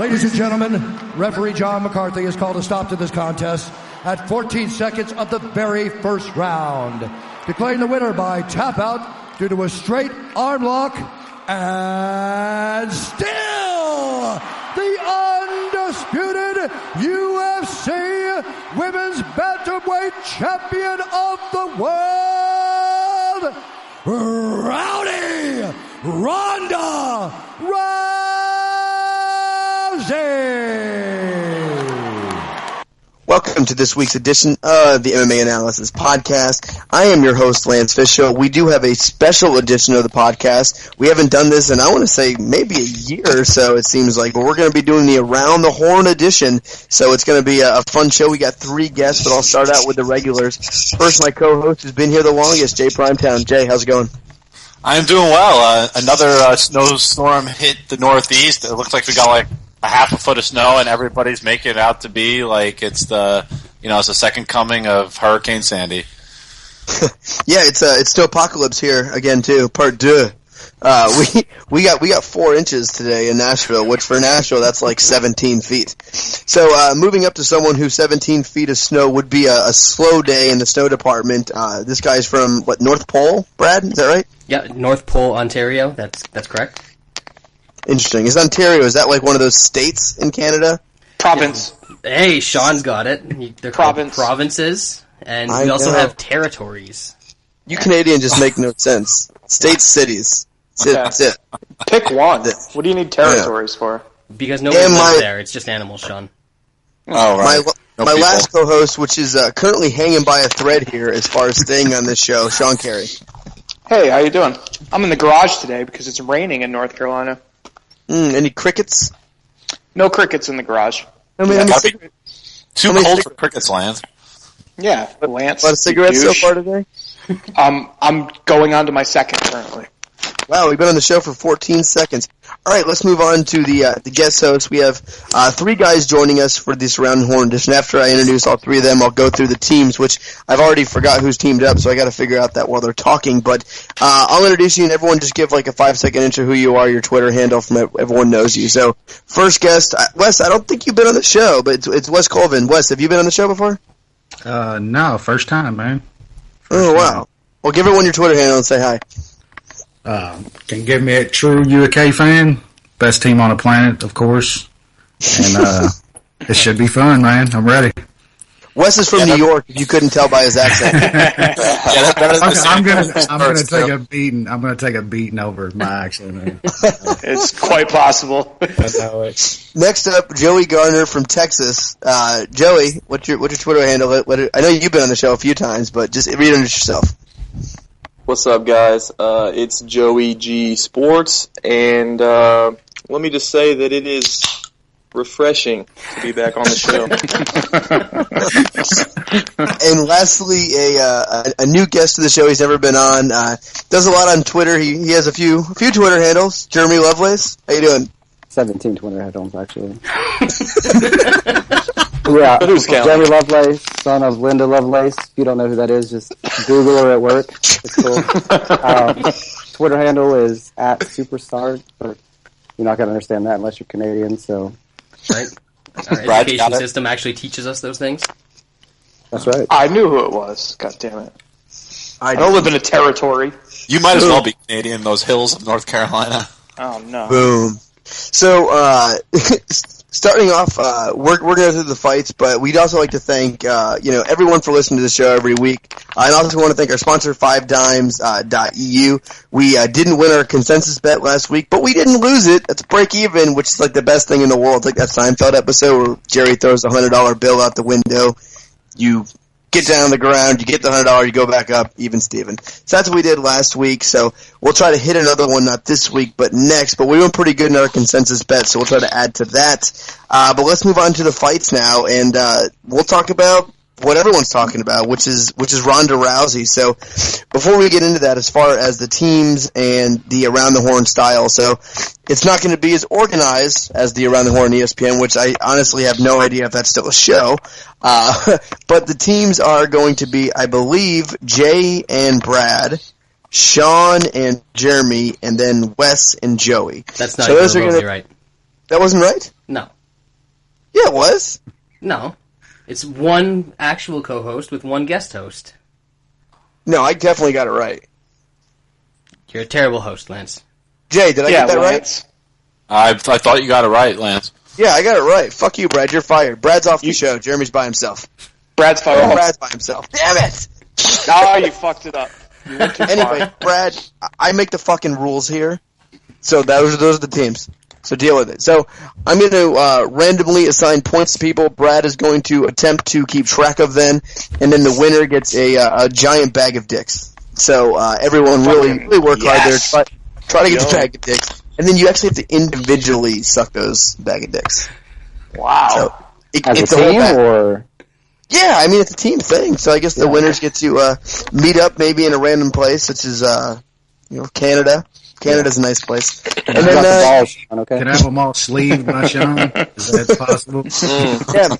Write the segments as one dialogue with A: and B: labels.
A: Ladies and gentlemen, referee John McCarthy has called a stop to this contest at 14 seconds of the very first round, declaring the winner by tap out due to a straight arm lock, and still the undisputed UFC Women's Bantamweight Champion of the world, Rowdy Ronda Rousey.
B: Welcome to this week's edition of the MMA Analysis podcast. I am your host, Lance Fisher. We do have a special edition of the podcast. We haven't done this in, I want to say, maybe a year or so, it seems like, but we're going to be doing the Around the Horn edition, so it's going to be a fun show. We got 3 guests, but I'll start out with the regulars. First, my co-host who's been here the longest, Jay Primetown. Jay, how's it going?
C: I'm doing well. Another snowstorm hit the Northeast. It looks like we got like a half a foot of snow, and everybody's making it out to be like it's the second coming of Hurricane Sandy.
B: Yeah, it's still apocalypse here again too. Part 2. We got 4 inches today in Nashville, which for Nashville that's like 17 feet. So moving up to someone who's 17 feet of snow would be a slow day in the snow department. This guy's from North Pole, Brad? Is that right?
D: Yeah, North Pole, Ontario. That's correct.
B: Interesting. Is Ontario, is that like one of those states in Canada?
E: Province.
D: Hey, Sean's got it. They're called provinces, and we also have territories.
B: You Canadians just make no sense. States, cities. That's it.
E: Pick one. What do you need territories for?
D: Because nobody lives there. It's just animals, Sean.
C: Oh, right.
B: My last co-host, which is currently hanging by a thread here as far as staying on this show, Sean Carey.
E: Hey, how you doing? I'm in the garage today because it's raining in North Carolina.
B: Any crickets?
E: No crickets in the garage.
C: Too cold for crickets, Lance.
E: Yeah, Lance.
B: A lot of cigarettes so far today?
E: I'm going on to my second currently.
B: Wow, we've been on the show for 14 seconds. All right, let's move on to the guest host. We have 3 guys joining us for this Round the Horn edition. After I introduce all 3 of them, I'll go through the teams, which I've already forgot who's teamed up, so I got to figure out that while they're talking. But I'll introduce you, and everyone just give like a 5-second intro who you are, your Twitter handle, from everyone knows you. So first guest, Wes. I don't think you've been on the show, but it's Wes Colvin. Wes, have you been on the show before?
F: No, first time, man.
B: Wow. Well, give everyone your Twitter handle and say hi.
F: Can you give me a true UK fan? Best team on the planet, of course. And it should be fun, man. I'm ready.
B: Wes is from New York, if you couldn't tell by his accent.
F: I'm gonna take a beating. I'm gonna take a beating over my accent, man.
E: It's quite possible.
B: Next up, Joey Garner from Texas. Joey, what's your Twitter handle? I know you've been on the show a few times, but just reintroduce yourself.
G: What's up, guys? It's Joey G Sports, and let me just say that it is refreshing to be back on the show.
B: And lastly, a new guest to the show. He's never been on. Does a lot on Twitter. He has a few Twitter handles. Jeremy Lovelace, how you doing?
H: 17 Twitter handles, actually. Yeah, Jeremy Lovelace, son of Linda Lovelace. If you don't know who that is, just Google her at work. It's cool. Twitter handle is @superstar, but you're not going to understand that unless you're Canadian, so...
D: Right? Our education system actually teaches us those things.
H: That's right.
E: I knew who it was. God damn it. I don't live in a territory.
C: You might as well be Canadian, those hills of North Carolina.
E: Oh, no.
B: Boom. So, starting off, we're going to go through the fights, but we'd also like to thank, everyone for listening to the show every week. I also want to thank our sponsor, 5dimes.eu. We didn't win our consensus bet last week, but we didn't lose it. It's break even, which is like the best thing in the world. It's like that Seinfeld episode where Jerry throws a $100 bill out the window. You get down on the ground, you get the $100, you go back up, even Steven. So that's what we did last week, so we'll try to hit another one, not this week, but next. But we went pretty good in our consensus bet, so we'll try to add to that. But let's move on to the fights now, and we'll talk about what everyone's talking about, which is Ronda Rousey. So before we get into that, as far as the teams and the Around the Horn style, so it's not going to be as organized as the Around the Horn ESPN, which I honestly have no idea if that's still a show. But the teams are going to be, I believe, Jay and Brad, Sean and Jeremy, and then Wes and Joey.
D: That's not so those are going to be right.
B: That wasn't right?
D: No.
B: Yeah, it was.
D: No. It's one actual co-host with one guest host.
B: No, I definitely got it right.
D: You're a terrible host, Lance.
B: Jay, did I get that
E: Lance.
C: right? I thought you got it right, Lance.
B: Yeah, I got it right. Fuck you, Brad. You're fired. Brad's off the show. Jeremy's by himself.
E: Brad's fired.
B: Brad's by himself. Damn it!
E: Oh, you fucked it up. You went too
B: Anyway,
E: far.
B: Brad, I make the fucking rules here. So those are the teams. So deal with it. So I'm going to randomly assign points to people. Brad is going to attempt to keep track of them, and then the winner gets a giant bag of dicks. So everyone really work hard there. Try to get the bag of dicks. And then you actually have to individually suck those bag of dicks.
E: Wow.
B: So
H: As
B: it's
H: a
B: a whole
H: team,
B: bag.
H: or
B: Yeah, I mean, it's a team thing. So I guess the winners get to meet up maybe in a random place, such as Canada. Canada's a nice place. And
H: got
B: then
H: the balls, Sean, okay?
F: Can I have them all sleeved by Sean? Is that possible?
B: yeah,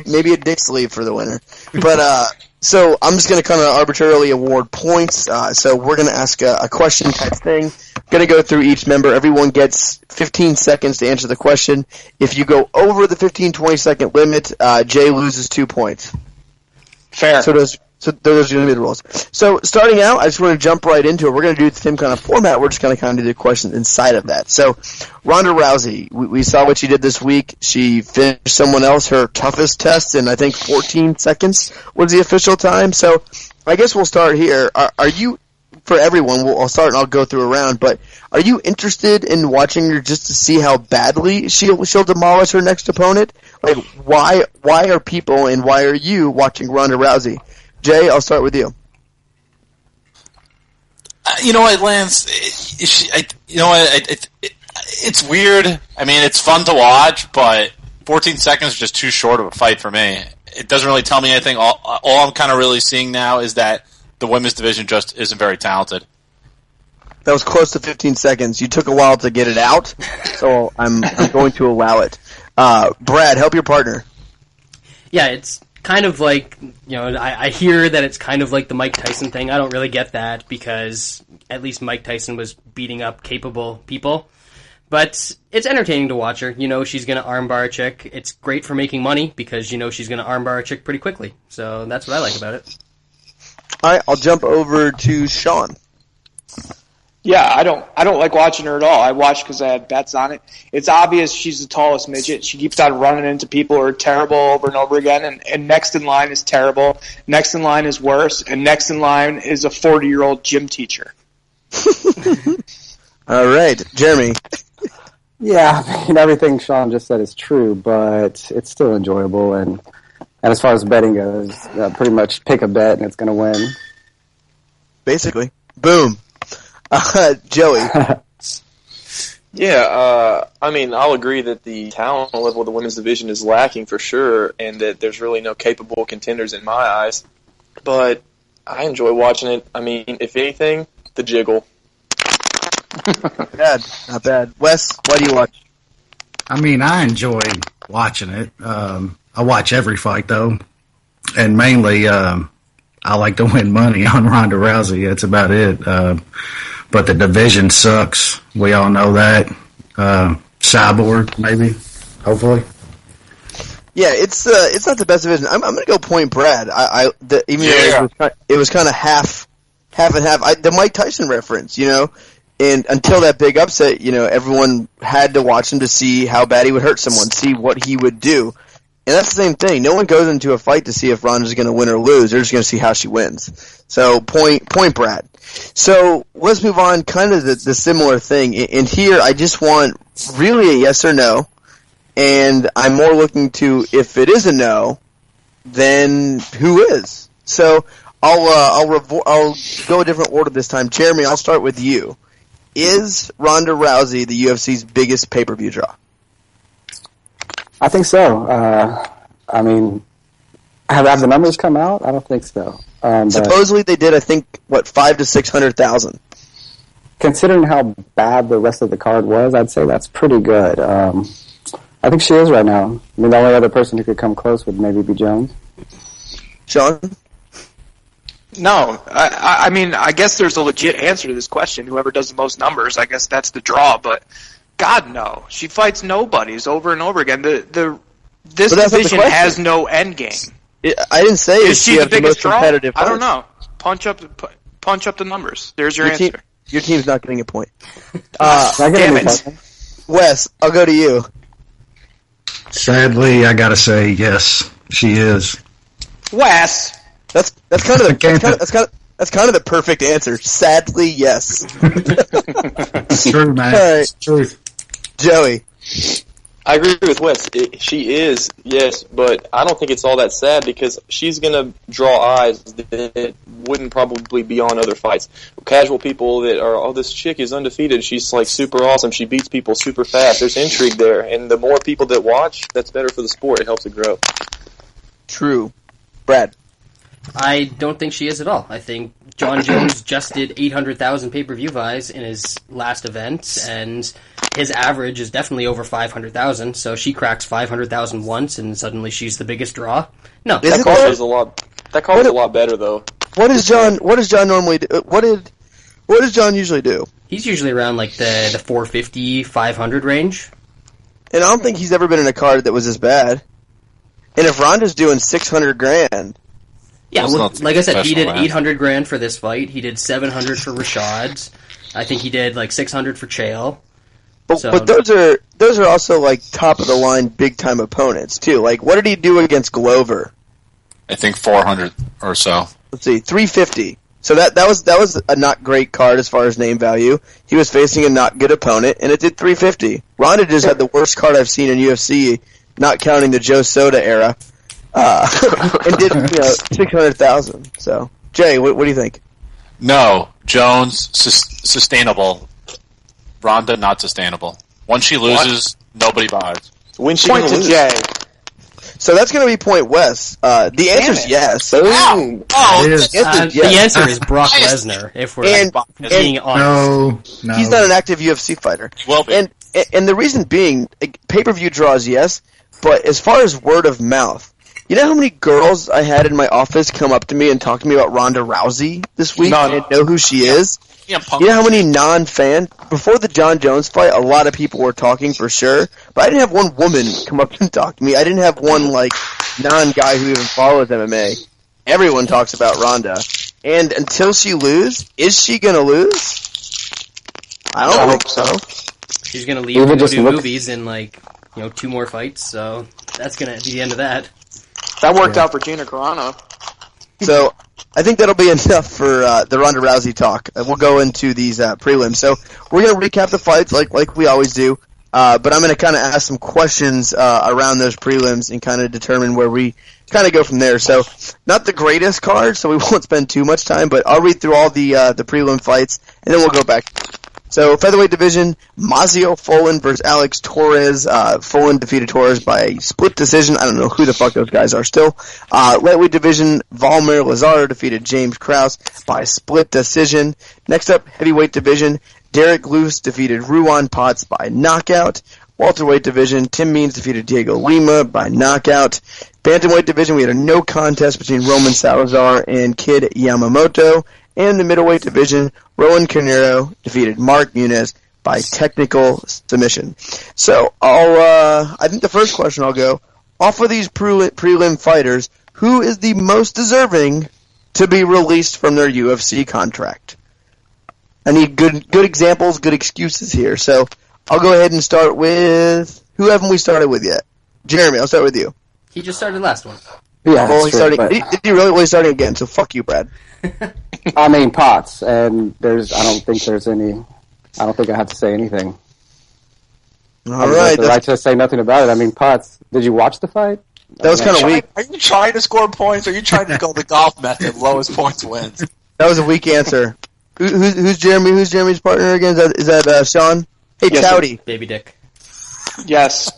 B: maybe a dick sleeve for the winner. But so I'm just going to kind of arbitrarily award points. So we're going to ask a question type thing. Going to go through each member. Everyone gets 15 seconds to answer the question. If you go over the 15-20 second limit, Jay loses 2 points.
E: Fair.
B: So those are going to be the rules. So starting out, I just want to jump right into it. We're going to do the same kind of format. We're just going to kind of do the questions inside of that. So Ronda Rousey, we saw what she did this week. She finished someone else her toughest test in, I think, 14 seconds was the official time. So I guess we'll start here. Are you, for everyone, I'll start and I'll go through a round, but are you interested in watching her just to see how badly she'll demolish her next opponent? Like, why are people and why are you watching Ronda Rousey? Jay, I'll start with you.
C: You know what, Lance? It's weird. I mean, it's fun to watch, but 14 seconds is just too short of a fight for me. It doesn't really tell me anything. All I'm kind of really seeing now is that the women's division just isn't very talented.
B: That was close to 15 seconds. You took a while to get it out, so I'm going to allow it. Brad, help your partner.
D: Yeah, it's kind of like, I hear that it's kind of like the Mike Tyson thing. I don't really get that because at least Mike Tyson was beating up capable people. But it's entertaining to watch her. She's going to armbar a chick. It's great for making money because she's going to armbar a chick pretty quickly. So that's what I like about it.
B: All right, I'll jump over to Sean.
E: Yeah, I don't like watching her at all. I watch because I had bets on it. It's obvious she's the tallest midget. She keeps on running into people who are terrible over and over again, and next in line is terrible. Next in line is worse, and next in line is a 40-year-old gym teacher.
B: All right, Jeremy.
H: Yeah, I mean, everything Sean just said is true, but it's still enjoyable. And as far as betting goes, pretty much pick a bet and it's going to win.
B: Basically. Boom. Joey.
G: Yeah, I mean, I'll agree that the talent level of the women's division is lacking for sure, and that there's really no capable contenders in my eyes. But I enjoy watching it. I mean, if anything, the jiggle.
B: Not bad. Wes, why do you watch?
F: I mean, I enjoy watching it. I watch every fight, though. And mainly, I like to win money on Ronda Rousey. That's about it. But the division sucks. We all know that. Cyborg, maybe. Hopefully.
B: Yeah, it's not the best division. I'm going to go point Brad. Though it was kind of half and half. The Mike Tyson reference, and until that big upset, everyone had to watch him to see how bad he would hurt someone, see what he would do. And that's the same thing. No one goes into a fight to see if Ronda's going to win or lose. They're just going to see how she wins. So point Brad. So let's move on. Kind of the similar thing. And here, I just want really a yes or no. And I'm more looking to if it is a no, then who is? So I'll go a different order this time. Jeremy, I'll start with you. Is Ronda Rousey the UFC's biggest pay-per-view draw?
H: I think so. I mean, have the numbers come out? I don't think so.
B: Supposedly they did, I think, 500,000 to 600,000.
H: Considering how bad the rest of the card was, I'd say that's pretty good. I think she is right now. I mean, the only other person who could come close would maybe be Jones.
B: Sean?
E: No, I mean, I guess there's a legit answer to this question. Whoever does the most numbers, I guess that's the draw. But God, no. She fights nobodies over and over again. This
B: But that's not the
E: division
B: question.
E: has no end game.
B: I didn't say
E: Is
B: she
E: she the
B: have the most
E: biggest draw?
B: competitive
E: I don't
B: fights.
E: know. Punch up the numbers. There's your
B: Your
E: answer.
B: team, your team's not getting a point.
H: I get
E: Damn
H: any
E: it.
H: point.
B: Wes, I'll go to you.
F: Sadly, I gotta say yes, she is.
E: Wes.
B: That's kind of the perfect answer. Sadly, yes.
F: It's true, man.
B: All right.
F: It's truth.
B: Joey.
G: I agree with Wes. She is, yes, but I don't think it's all that sad because she's going to draw eyes that wouldn't probably be on other fights. Casual people that are, oh, this chick is undefeated. She's like super awesome. She beats people super fast. There's intrigue there, and the more people that watch, that's better for the sport. It helps it grow.
B: True. Brad.
D: I don't think she is at all. I think John Jones just did 800,000 pay-per-view buys in his last event, and his average is definitely over 500,000, so she cracks 500,000 once, and suddenly she's the biggest draw. No.
G: That card is a lot better, though.
B: What does John normally do? What does John usually do?
D: He's usually around like the 450, 500 range.
B: And I don't think he's ever been in a card that was as bad. And if Ronda's doing $600,000,
D: yeah,
C: Well,
D: well,
C: it's not
D: like I said, he did
C: professional,
D: 800 grand for this fight. He did 700 for Rashad. I think he did like 600 for Chael.
B: but those are also like top of the line, big time opponents too. Like, what did he do against Glover?
C: I think 400 or so.
B: Let's see, 350. So that was a not great card as far as name value. He was facing a not good opponent, and it did 350. Ronda just had the worst card I've seen in UFC, not counting the Joe Soda era, and did 600,000. So, Jay, what do you think?
C: No, Jones sustainable. Ronda not sustainable. Once she loses, nobody buys.
G: When she
E: Point
G: gonna
E: to
G: lose?
E: Jay.
B: So that's going to be point Wes. The answer's yes.
G: Boom.
C: Oh,
F: It is.
B: The answer's yes.
D: The answer is Brock Lesnar, if we're being honest.
F: No.
B: He's not an active UFC fighter.
C: Will be.
B: And the reason being, pay-per-view draws, yes, but as far as word of mouth, you know how many girls I had in my office come up to me and talk to me about Ronda Rousey this week
E: None.
B: and know who she is?
C: Yeah, Punk.
B: You know how many non-fan, before the John Jones fight, a lot of people were talking for sure, but I didn't have one woman come up and talk to me. I didn't have one, like, non-guy who even follows MMA. Everyone talks about Ronda. And until she is she gonna lose? I don't think so.
D: She's going to leave
H: Even
D: to go
H: just
D: do
H: look-
D: movies in, 2 more fights, so that's going to be the end of that.
E: That worked out for Gina Carano.
B: So, I think that'll be enough for the Ronda Rousey talk. We'll go into these prelims. So, we're going to recap the fights like we always do, but I'm going to kind of ask some questions around those prelims and kind of determine where we kind of go from there. So, not the greatest card, so we won't spend too much time, but I'll read through all the prelim fights, and then we'll go back. So, featherweight division, Mazio Follin versus Alex Torres. Follin defeated Torres by a split decision. I don't know who the fuck those guys are still. Lightweight division, Valmir Lazar defeated James Krause by split decision. Next up, heavyweight division, Derek Luce defeated Ruan Potts by knockout. Welterweight division, Tim Means defeated Diego Lima by knockout. Bantamweight division, we had a no contest between Roman Salazar and Kid Yamamoto. And the middleweight division, Rowan Carneiro defeated Mark Muniz by technical submission. So, I think the first question I'll go, off of these prelim fighters, who is the most deserving to be released from their UFC contract? I need good examples, good excuses here. So, I'll go ahead and start with, who haven't we started with yet? Jeremy, I'll start with you.
D: He just started last one.
H: Yeah,
B: Well,
H: that's true, but-
B: did he really? Well, he's starting again, so fuck you, Brad.
H: I mean, Potts, and I don't think I have to say anything.
B: All
H: I
B: right,
H: have the right to say nothing about it. I mean, Potts, did you watch the fight?
B: that was kind of weak.
C: Are you trying to score points, or are you trying to go the golf method? Lowest points wins.
B: That was a weak answer. Who's Jeremy? Who's Jeremy's partner again? Is that Sean? Hey,
E: Yes, sir.
B: Towdy.
D: Baby dick.
E: Yes.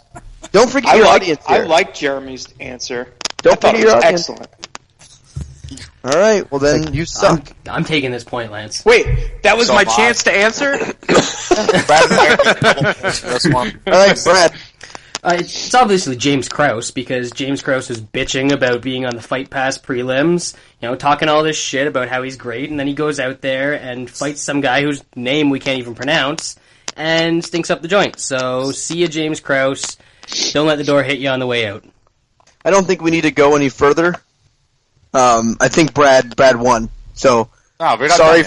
B: Don't forget your audience
E: I
B: here.
E: like Jeremy's answer.
B: Don't
E: I thought
B: forget
E: it was
B: your audience.
E: excellent.
B: All right, well then you suck.
D: I'm taking this point, Lance.
E: Wait, that was
C: So
E: my
C: am I.
E: chance to answer?
C: Brad and I are getting double points for this one.
B: All right, Brad.
D: It's obviously James Krause, because James Krause was bitching about being on the Fight Pass prelims, talking all this shit about how he's great, and then he goes out there and fights some guy whose name we can't even pronounce, and stinks up the joint. So see ya, James Krause. Don't let the door hit you on the way out.
B: I don't think we need to go any further. I think Brad won. So sorry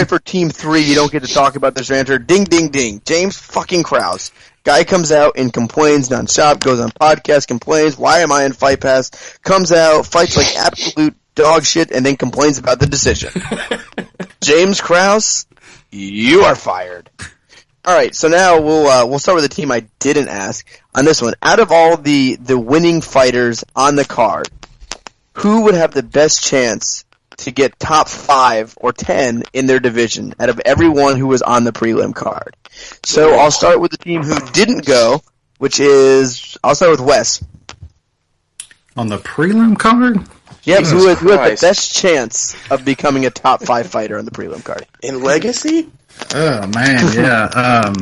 B: for Team 3. You don't get to talk about this ranter. Ding, ding, ding. James fucking Krause. Guy comes out and complains nonstop. Goes on podcast, complains. Why am I in Fight Pass? Comes out, fights like absolute dog shit, and then complains about the decision. James Krause, you are fired. All right, so now we'll start with the team I didn't ask on this one. Out of all the winning fighters on the card, who would have the best chance to get top 5 or 10 in their division out of everyone who was on the prelim card? So I'll start with the team who didn't go, which is I'll start with Wes.
F: On the prelim card?
B: Yeah, who had the best chance of becoming a top 5 fighter on the prelim card?
G: In Legacy?
F: Oh man, yeah.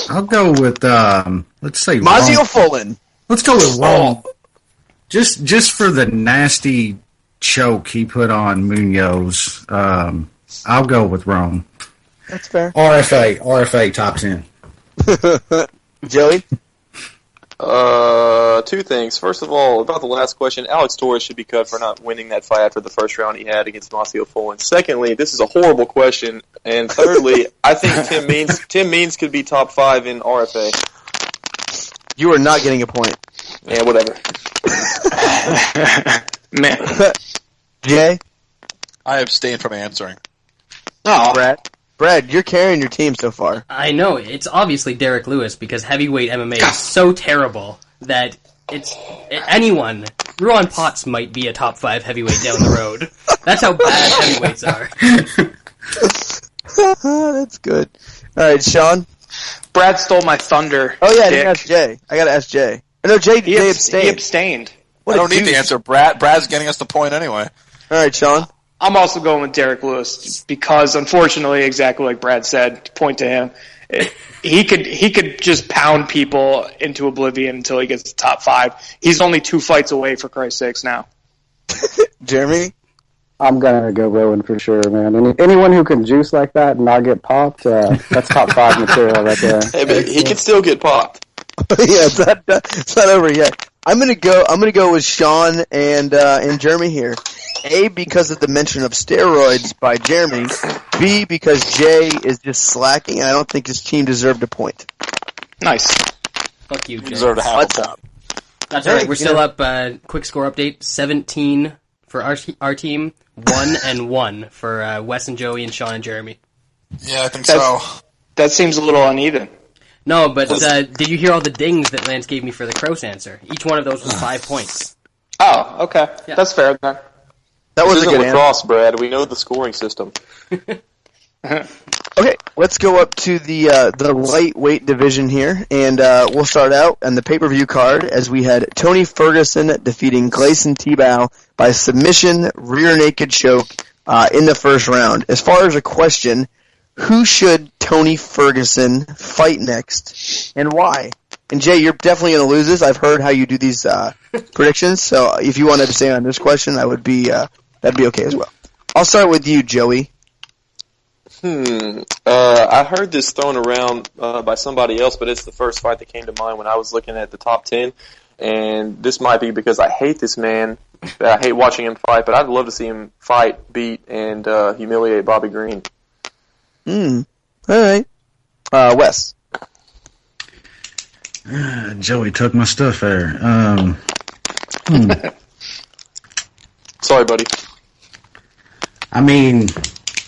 F: I'll go with let's say
B: Mazio Fullen.
F: Let's go with Rome. Just for the nasty choke he put on Munoz, I'll go with Rome.
B: That's fair.
F: RFA top 10.
B: Joey?
G: Two things. First of all, about the last question, Alex Torres should be cut for not winning that fight after the first round he had against Masio Fullen. Secondly, this is a horrible question. And thirdly, I think Tim Means could be top 5 in RFA.
B: You are not getting a point.
G: Yeah, whatever.
E: Man.
B: Jay?
C: I abstain from answering.
B: Oh, Brad, you're carrying your team so far.
D: I know. It's obviously Derek Lewis because heavyweight MMA is so terrible that anyone. Ruan Potts might be a top 5 heavyweight down the road. That's how bad heavyweights are.
B: That's good. All right, Sean?
E: Brad stole my thunder.
B: Oh, yeah, I didn't ask Jay. I got to ask Jay. No, Jay abstained.
E: He abstained.
C: I don't need the answer. Brad's getting us the point anyway.
B: All right, Sean?
E: I'm also going with Derek Lewis because, unfortunately, exactly like Brad said, to point to him, he could just pound people into oblivion until he gets to top 5. He's only 2 fights away, for Christ's sakes, now.
B: Jeremy?
H: I'm going to go Rowan for sure, man. Anyone who can juice like that and not get popped, that's top 5 material right there.
G: Hey, but he can still get popped.
B: Yeah, it's not over yet. I'm gonna go with Sean and Jeremy here. A, because of the mention of steroids by Jeremy. B, because Jay is just slacking, and I don't think his team deserved a point.
E: Nice.
D: Fuck you, Jay.
C: Deserve to have
B: What's up?
D: That's all right. We're still up. Quick score update: 17 for our team, 1-1 for Wes and Joey and Sean and Jeremy.
C: Yeah, I think so.
E: That seems a little uneven.
D: No, but did you hear all the dings that Lance gave me for the Krause answer? Each one of those was 5 points.
E: Oh, okay.
D: Yeah.
E: That's fair then.
B: That was a good
G: lacrosse, Brad. We know the scoring system.
B: Okay, let's go up to the lightweight division here, and we'll start out on the pay-per-view card as we had Tony Ferguson defeating Gleison Tebow by submission rear naked choke in the first round. As far as a question, who should Tony Ferguson fight next, and why? And Jay, you're definitely going to lose this. I've heard how you do these predictions, so if you wanted to stay on this question, I would be that'd be okay as well. I'll start with you, Joey.
G: I heard this thrown around by somebody else, but it's the first fight that came to mind when I was looking at the top 10. And this might be because I hate this man. I hate watching him fight, but I'd love to see him fight, beat, and humiliate Bobby Green.
B: All right. Wes.
F: Joey took my stuff there.
G: Sorry, buddy.
F: I mean,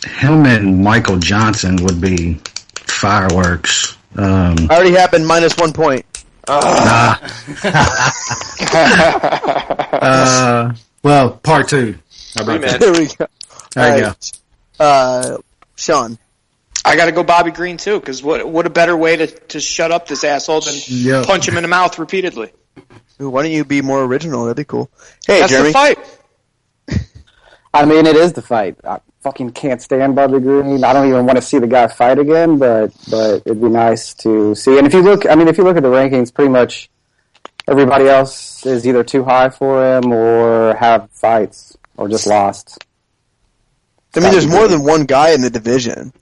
F: him and Michael Johnson would be fireworks.
B: Already happened, -1 point.
F: Well, part 2. How about that?
B: There we go.
F: There you
B: go. Sean.
E: I got to go Bobby Green too, because what a better way to shut up this asshole than punch him in the mouth repeatedly.
B: Ooh, why don't you be more original? That'd be cool. Hey,
E: That's
B: Jeremy.
E: the fight.
H: I mean, it is the fight. I fucking can't stand Bobby Green. I don't even want to see the guy fight again, but it'd be nice to see. And if you look at the rankings, pretty much everybody else is either too high for him or have fights or just lost.
B: I mean, there's more than one guy in the division.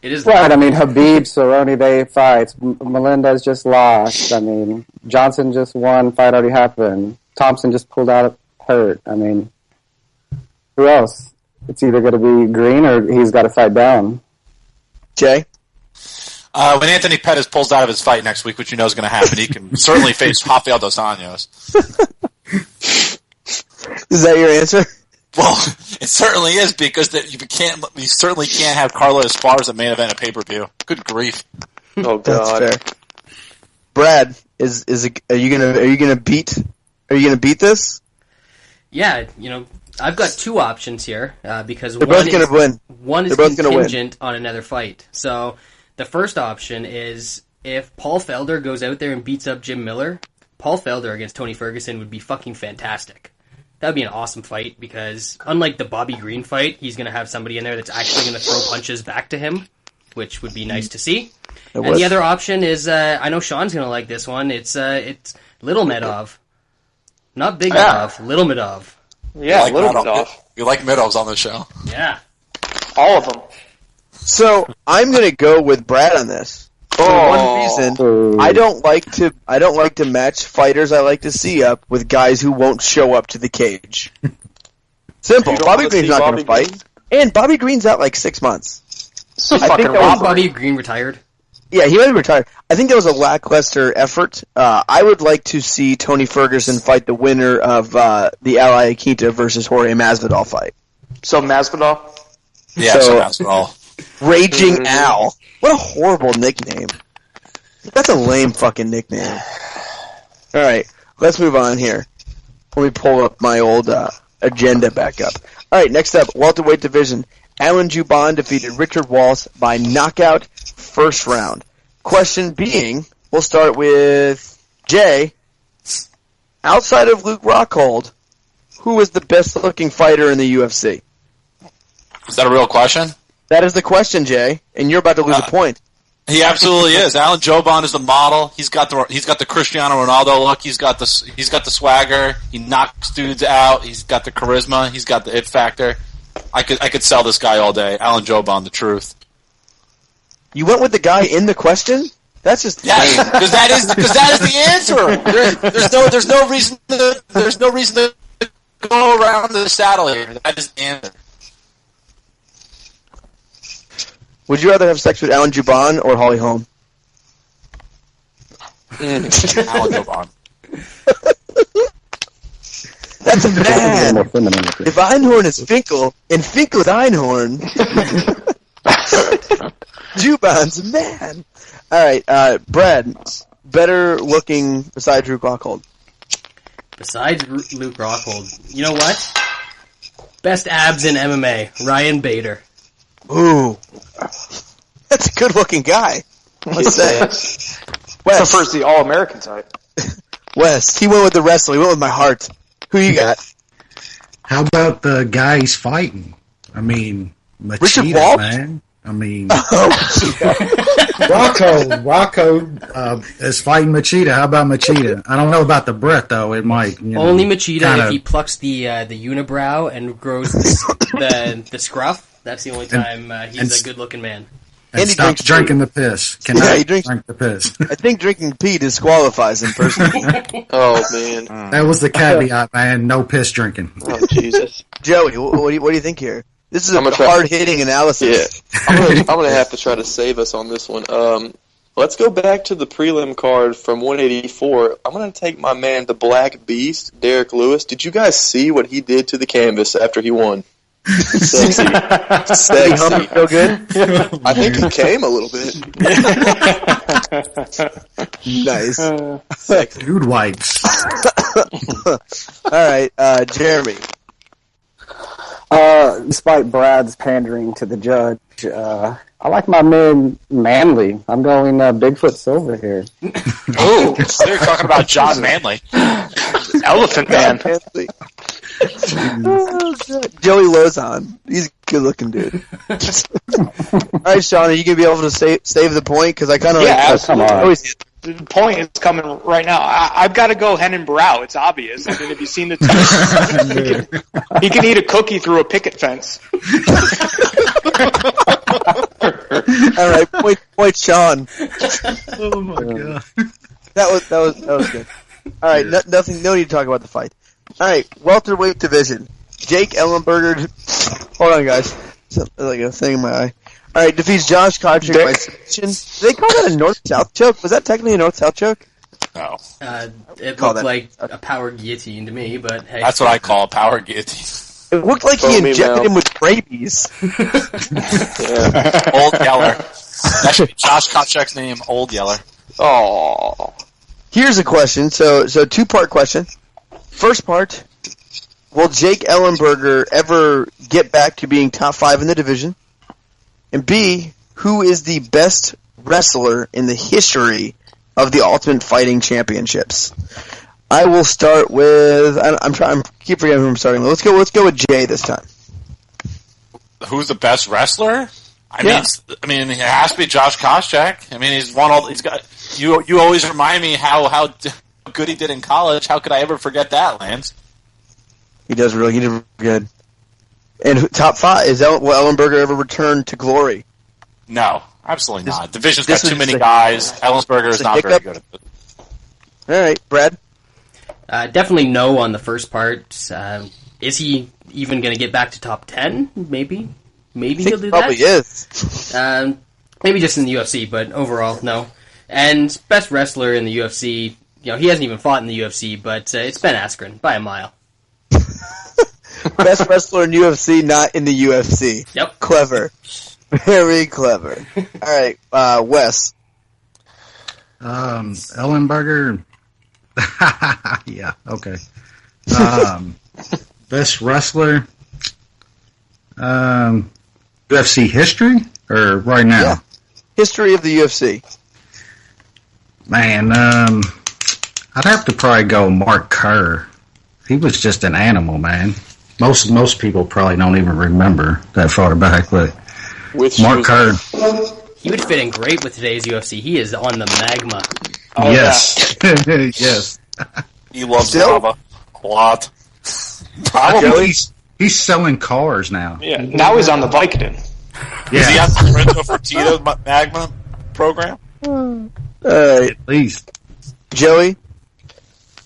D: It is
H: right. I mean, Habib, Cerrone, they fights. Melendez just lost. I mean, Johnson just won. Fight already happened. Thompson just pulled out hurt. I mean, who else? It's either going to be Green or he's got to fight down.
B: Jay?
C: When Anthony Pettis pulls out of his fight next week, which you know is going to happen, he can certainly face Rafael dos Anjos.
B: Is that your answer?
C: Well, it certainly is, because you certainly can't have Carlos Esparza main event a pay-per-view. Good grief.
G: Oh God.
B: That's fair. Brad, are you gonna beat this?
D: Yeah, I've got two options here because
B: They're both going to win.
D: One is
B: They're both gonna
D: contingent on another fight. So the first option is if Paul Felder goes out there and beats up Jim Miller, Paul Felder against Tony Ferguson would be fucking fantastic. That would be an awesome fight because unlike the Bobby Green fight, he's going to have somebody in there that's actually going to throw punches back to him, which would be nice to see. And the other option is, I know Sean's going to like this one, it's Little Medov. Not Big Medov, Little Medov.
E: Yeah, Little Medov.
C: You like Medovs on the show.
D: Yeah.
E: All of them.
B: So I'm going to go with Brad on this. For one reason, I don't like to match fighters I like to see up with guys who won't show up to the cage. Simple. Bobby Green's not going to fight, and Bobby Green's out like 6 months.
D: I think Bobby Green retired.
B: Yeah, he might be retired. I think that was a lackluster effort. I would like to see Tony Ferguson fight the winner of the Ali Akita versus Jorge Masvidal fight.
E: So Masvidal?
C: Yeah, so Masvidal.
B: Raging Al. What a horrible nickname. That's a lame fucking nickname. Alright, let's move on here. Let me pull up my old agenda back up. Alright, next up, welterweight division. Alan Juban defeated Richard Walsh by knockout first round. Question being, we'll start with Jay. Outside of Luke Rockhold, who was the best looking fighter in the UFC?
C: Is that a real question?
B: That is the question, Jay, and you're about to lose a point.
C: He absolutely is. Alan Joban is the model. He's got the Cristiano Ronaldo look. He's got the swagger. He knocks dudes out. He's got the charisma. He's got the it factor. I could sell this guy all day. Alan Joban, the truth.
B: You went with the guy in the question? That's just
C: yes, because that is the answer. There's no reason to go around the saddle here. That is the answer.
B: Would you rather have sex with Alan Juban or Holly Holm?
C: Alan Joban.
B: That's a man. If Einhorn is Finkel, and Finkel is Einhorn, Juban's a man. All right, Brad, better looking besides Luke Rockhold.
D: Besides Luke Rockhold, you know what? Best abs in MMA, Ryan Bader.
B: Ooh, that's a good looking guy. Let's say. Wes
E: prefers the All-American type.
B: Wes, he went with the wrestler. He went with my heart. Who you got?
F: How about the guy he's fighting? I mean, Machida, man. I mean, Rocco is fighting Machida. How about Machida? I don't know about the breath though. It might
D: only Machida if he plucks the unibrow and grows the scruff. That's the only time he's a good-looking man.
F: And stops drinking the piss.
B: He drinks
F: the piss.
B: I think drinking pee disqualifies him personally.
G: Oh man,
F: that was the caveat, man. No piss drinking.
G: Oh Jesus,
B: Joey, what do you think here? This is a hard-hitting analysis.
G: Yeah, I'm gonna have to try to save us on this one. Let's go back to the prelim card from 184. I'm gonna take my man, the Black Beast, Derek Lewis. Did you guys see what he did to the canvas after he won? Sexy.
B: Sexy. Feel good?
G: I think he came a little bit.
B: Nice.
F: Sexy. Dude wipes.
B: All right, Jeremy.
H: Despite Brad's pandering to the judge, I like my man Manley. I'm going Bigfoot Silver here.
C: Oh, they're talking about John Manley.
E: Elephant Man.
B: Oh, Joey Lozon. He's a good-looking dude. All right, Sean, are you going to be able to save the point? Because I kind of
E: absolutely. The point is coming right now. I've got to go Henan Brow. It's obvious. I mean, have you seen the he can eat a cookie through a picket fence.
B: All right, point Sean.
F: Oh my god.
B: That was good. All right, nothing. No need to talk about the fight. All right, welterweight division. Jake Ellenberger. Hold on, guys. Like a thing in my eye. All right, defeats Josh Koscheck by submission. Do they call that a north-south choke? Was that technically a north-south choke?
C: No.
D: It looked like a power guillotine to me, but hey.
C: That's what I call a power guillotine.
B: It looked like he injected him with rabies.
C: Yeah. Old Yeller. That should be Josh Koscheck's name, Old Yeller.
B: Oh. Here's a question. So two-part question. First part, will Jake Ellenberger ever get back to being top 5 in the division? And B, who is the best wrestler in the history of the Ultimate Fighting Championships? I will start with. I keep forgetting who I'm starting with. Let's go with Jay this time.
C: Who's the best wrestler? I mean, it has to be Josh Koscheck. I mean, he's won all. He's got. You always remind me how good he did in college. How could I ever forget that, Lance?
B: He did really good. And top 5, will Ellenberger ever return to glory?
C: No, absolutely not. Division's got too many guys. Ellenberger is not very good at it.
B: All right, Brad?
D: Definitely no on the first part. Is he even going to get back to top 10? Maybe he'll do that.
B: Probably is.
D: Maybe just in the UFC, but overall, no. And best wrestler in the UFC, he hasn't even fought in the UFC, but it's Ben Askren by a mile.
B: Best wrestler in UFC, not in the UFC.
D: Yep.
B: Clever. Very clever. All right, Wes.
F: Ellenberger. Yeah, okay. Best wrestler. UFC history or right now?
B: Yeah. History of the UFC.
F: Man, I'd have to probably go Mark Kerr. He was just an animal, man. Most people probably don't even remember that far back, but Mark Kerr.
D: He would fit in great with today's UFC. He is on the magma.
G: Oh,
F: yes. Yeah. Yes.
C: He loves lava a lot.
F: Probably. He's selling cars now.
E: Yeah, now he's on the Vicodin.
C: Yeah. Is he on the Lorenzo Fertitta Magma program?
F: At least.
B: Joey?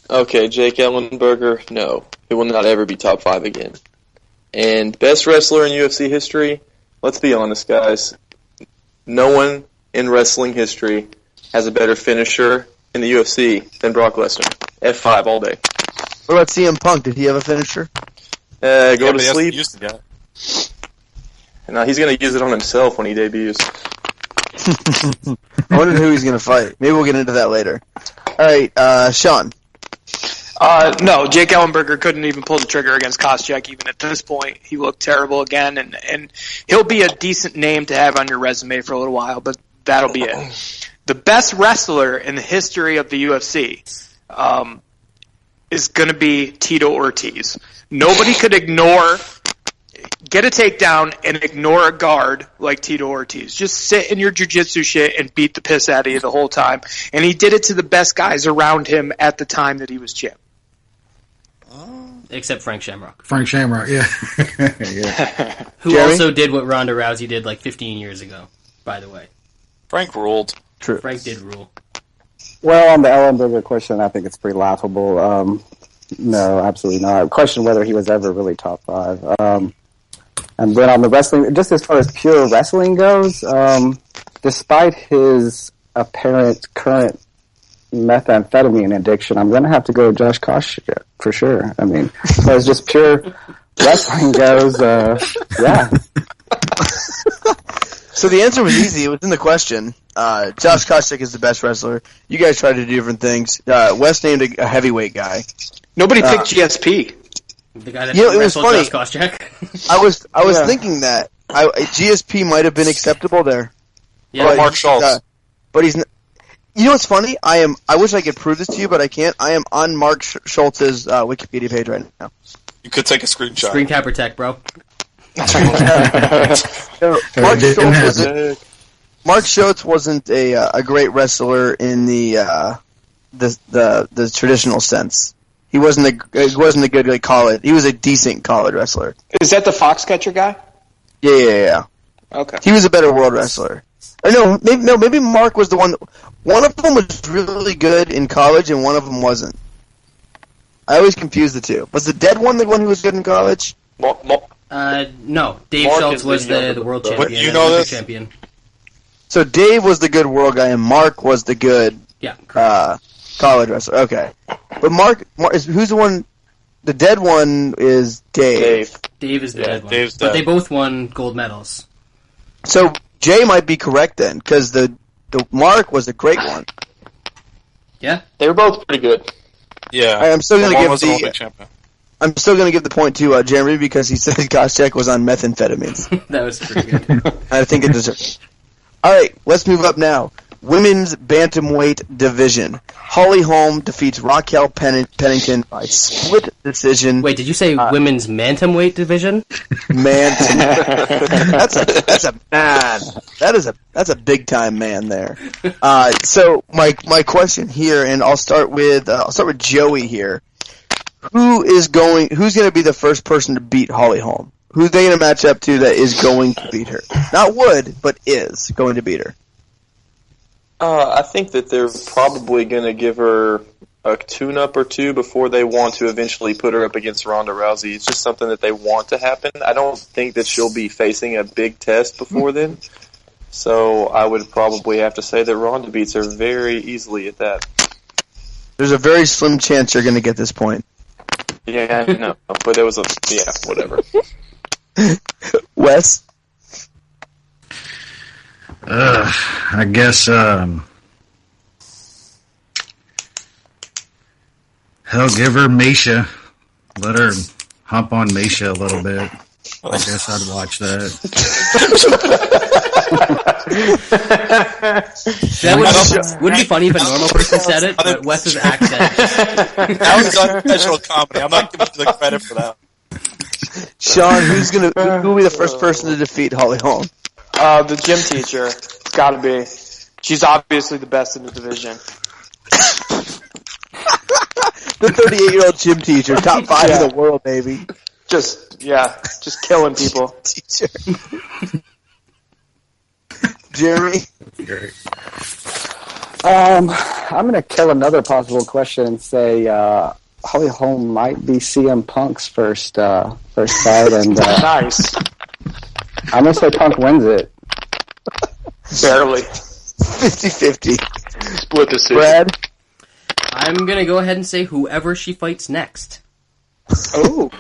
G: Okay, Jake Ellenberger, no. He will not ever be top 5 again. And best wrestler in UFC history, let's be honest, guys. No one in wrestling history has a better finisher in the UFC than Brock Lesnar. F5 all day.
B: What about CM Punk? Did he have a finisher?
G: Go to sleep.
C: Used to get it.
G: Now he's going to use it on himself when he debuts.
B: I wonder who he's going to fight. Maybe we'll get into that later. All right, Sean.
E: No, Jake Ellenberger couldn't even pull the trigger against Koscheck even at this point. He looked terrible again, and he'll be a decent name to have on your resume for a little while, but that'll be it. The best wrestler in the history of the UFC is going to be Tito Ortiz. Nobody could get a takedown and ignore a guard like Tito Ortiz. Just sit in your jiu-jitsu shit and beat the piss out of you the whole time. And he did it to the best guys around him at the time that he was champ.
D: Except Frank Shamrock.
F: Frank Shamrock, yeah. Yeah.
D: Who
B: Jerry?
D: also did what Ronda Rousey did like 15 years ago, by the way.
C: Frank ruled.
B: True.
D: Frank did rule.
H: Well, on the Ellenberger question, I think it's pretty laughable. No, absolutely not. Question whether he was ever really top 5. And then on the wrestling, just as far as pure wrestling goes, despite his apparent current methamphetamine addiction, I'm going to have to go with Josh Koscheck for sure. I mean, as far as just pure wrestling goes, yeah.
B: So the answer was easy. It was in the question. Josh Koscheck is the best wrestler. You guys tried to do different things. Wes named a heavyweight guy.
E: Nobody picked GSP.
D: The guy that
B: it was
D: wrestled
B: funny.
D: Josh Koscheck.
B: I was thinking that GSP might have been acceptable there.
D: Yeah,
B: but,
C: Mark Schultz.
B: But he's. You know what's funny? I wish I could prove this to you, but I can't. I am on Mark Schultz's Wikipedia page right now.
C: You could take a screenshot.
D: Screen cap protect, bro.
B: Mark Schultz wasn't a great wrestler in the traditional sense. He wasn't a good like college. He was a decent college wrestler.
E: Is that the Foxcatcher guy?
B: Yeah.
E: Okay.
B: He was a better world wrestler. Or maybe Mark was the one. One of them was really good in college, and one of them wasn't. I always confuse the two. Was the dead one the one who was good in college?
D: No. Dave Schultz was the world champion.
C: You know this?
D: Champion.
B: So Dave was the good world guy, and Mark was the good college wrestler. Okay, but Mark who's the one? The dead one is Dave.
D: Dave is the dead one.
C: Dave's
D: but
C: dead.
D: they both won gold medals.
B: So Jay might be correct then, because the Mark was a great one.
D: Yeah,
G: They were both pretty good.
C: Yeah.
B: I'm still going to
C: One
B: give
C: was the Olympic champion.
B: I'm still going to give the point to Jeremy because he said Koscheck was on methamphetamines.
D: that was pretty good.
B: I think it deserves. All right, let's move up now. Women's bantamweight division. Holly Holm defeats Raquel Pennington by split decision.
D: Wait, did you say women's bantamweight division?
B: Man, that's a man. That's a big time man there. So my question here, and I'll start with Joey here. Who's going to be the first person to beat Holly Holm? Who's they going to match up to that is going to beat her? Not would, but is going to beat her.
G: I think that they're probably going to give her a tune-up or two before they want to eventually put her up against Ronda Rousey. It's just something that they want to happen. I don't think that she'll be facing a big test before then. So I would probably have to say that Ronda beats her very easily at that.
B: There's a very slim chance you're going to get this point.
G: Yeah, no, but it was whatever.
B: Wes?
F: I guess hell, give her Misha. Let her hump on Misha a little bit. I guess I'd watch that.
D: That would be funny if a normal person said it, but Wes's accent.
C: That was unintentional comedy. I'm not giving you the credit for that.
B: Sean, who will be the first person to defeat Holly Holm?
E: The gym teacher. It's got to be. She's obviously the best in the division.
B: The 38-year-old gym teacher, top 5 in the world, baby.
E: Just killing people.
B: Teacher. Jeremy?
H: I'm going to kill another possible question and say Holly Holm might be CM Punk's first fight, and
E: Nice.
H: I'm going to say Punk wins it.
E: Barely.
B: 50-50.
G: Split decision.
B: Brad?
D: I'm going to go ahead and say whoever she fights next.
E: Oh.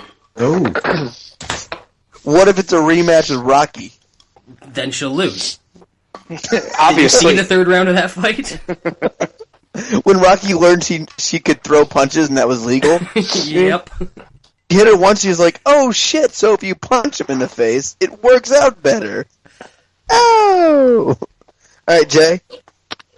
B: What if it's a rematch with Rocky?
D: Then she'll lose.
E: Obviously.
D: See the third round of that fight?
B: When Rocky learned she could throw punches and that was legal?
D: Yep.
B: He hit her once, he was like, oh shit, so if you punch him in the face, it works out better. Oh! Alright, Jay?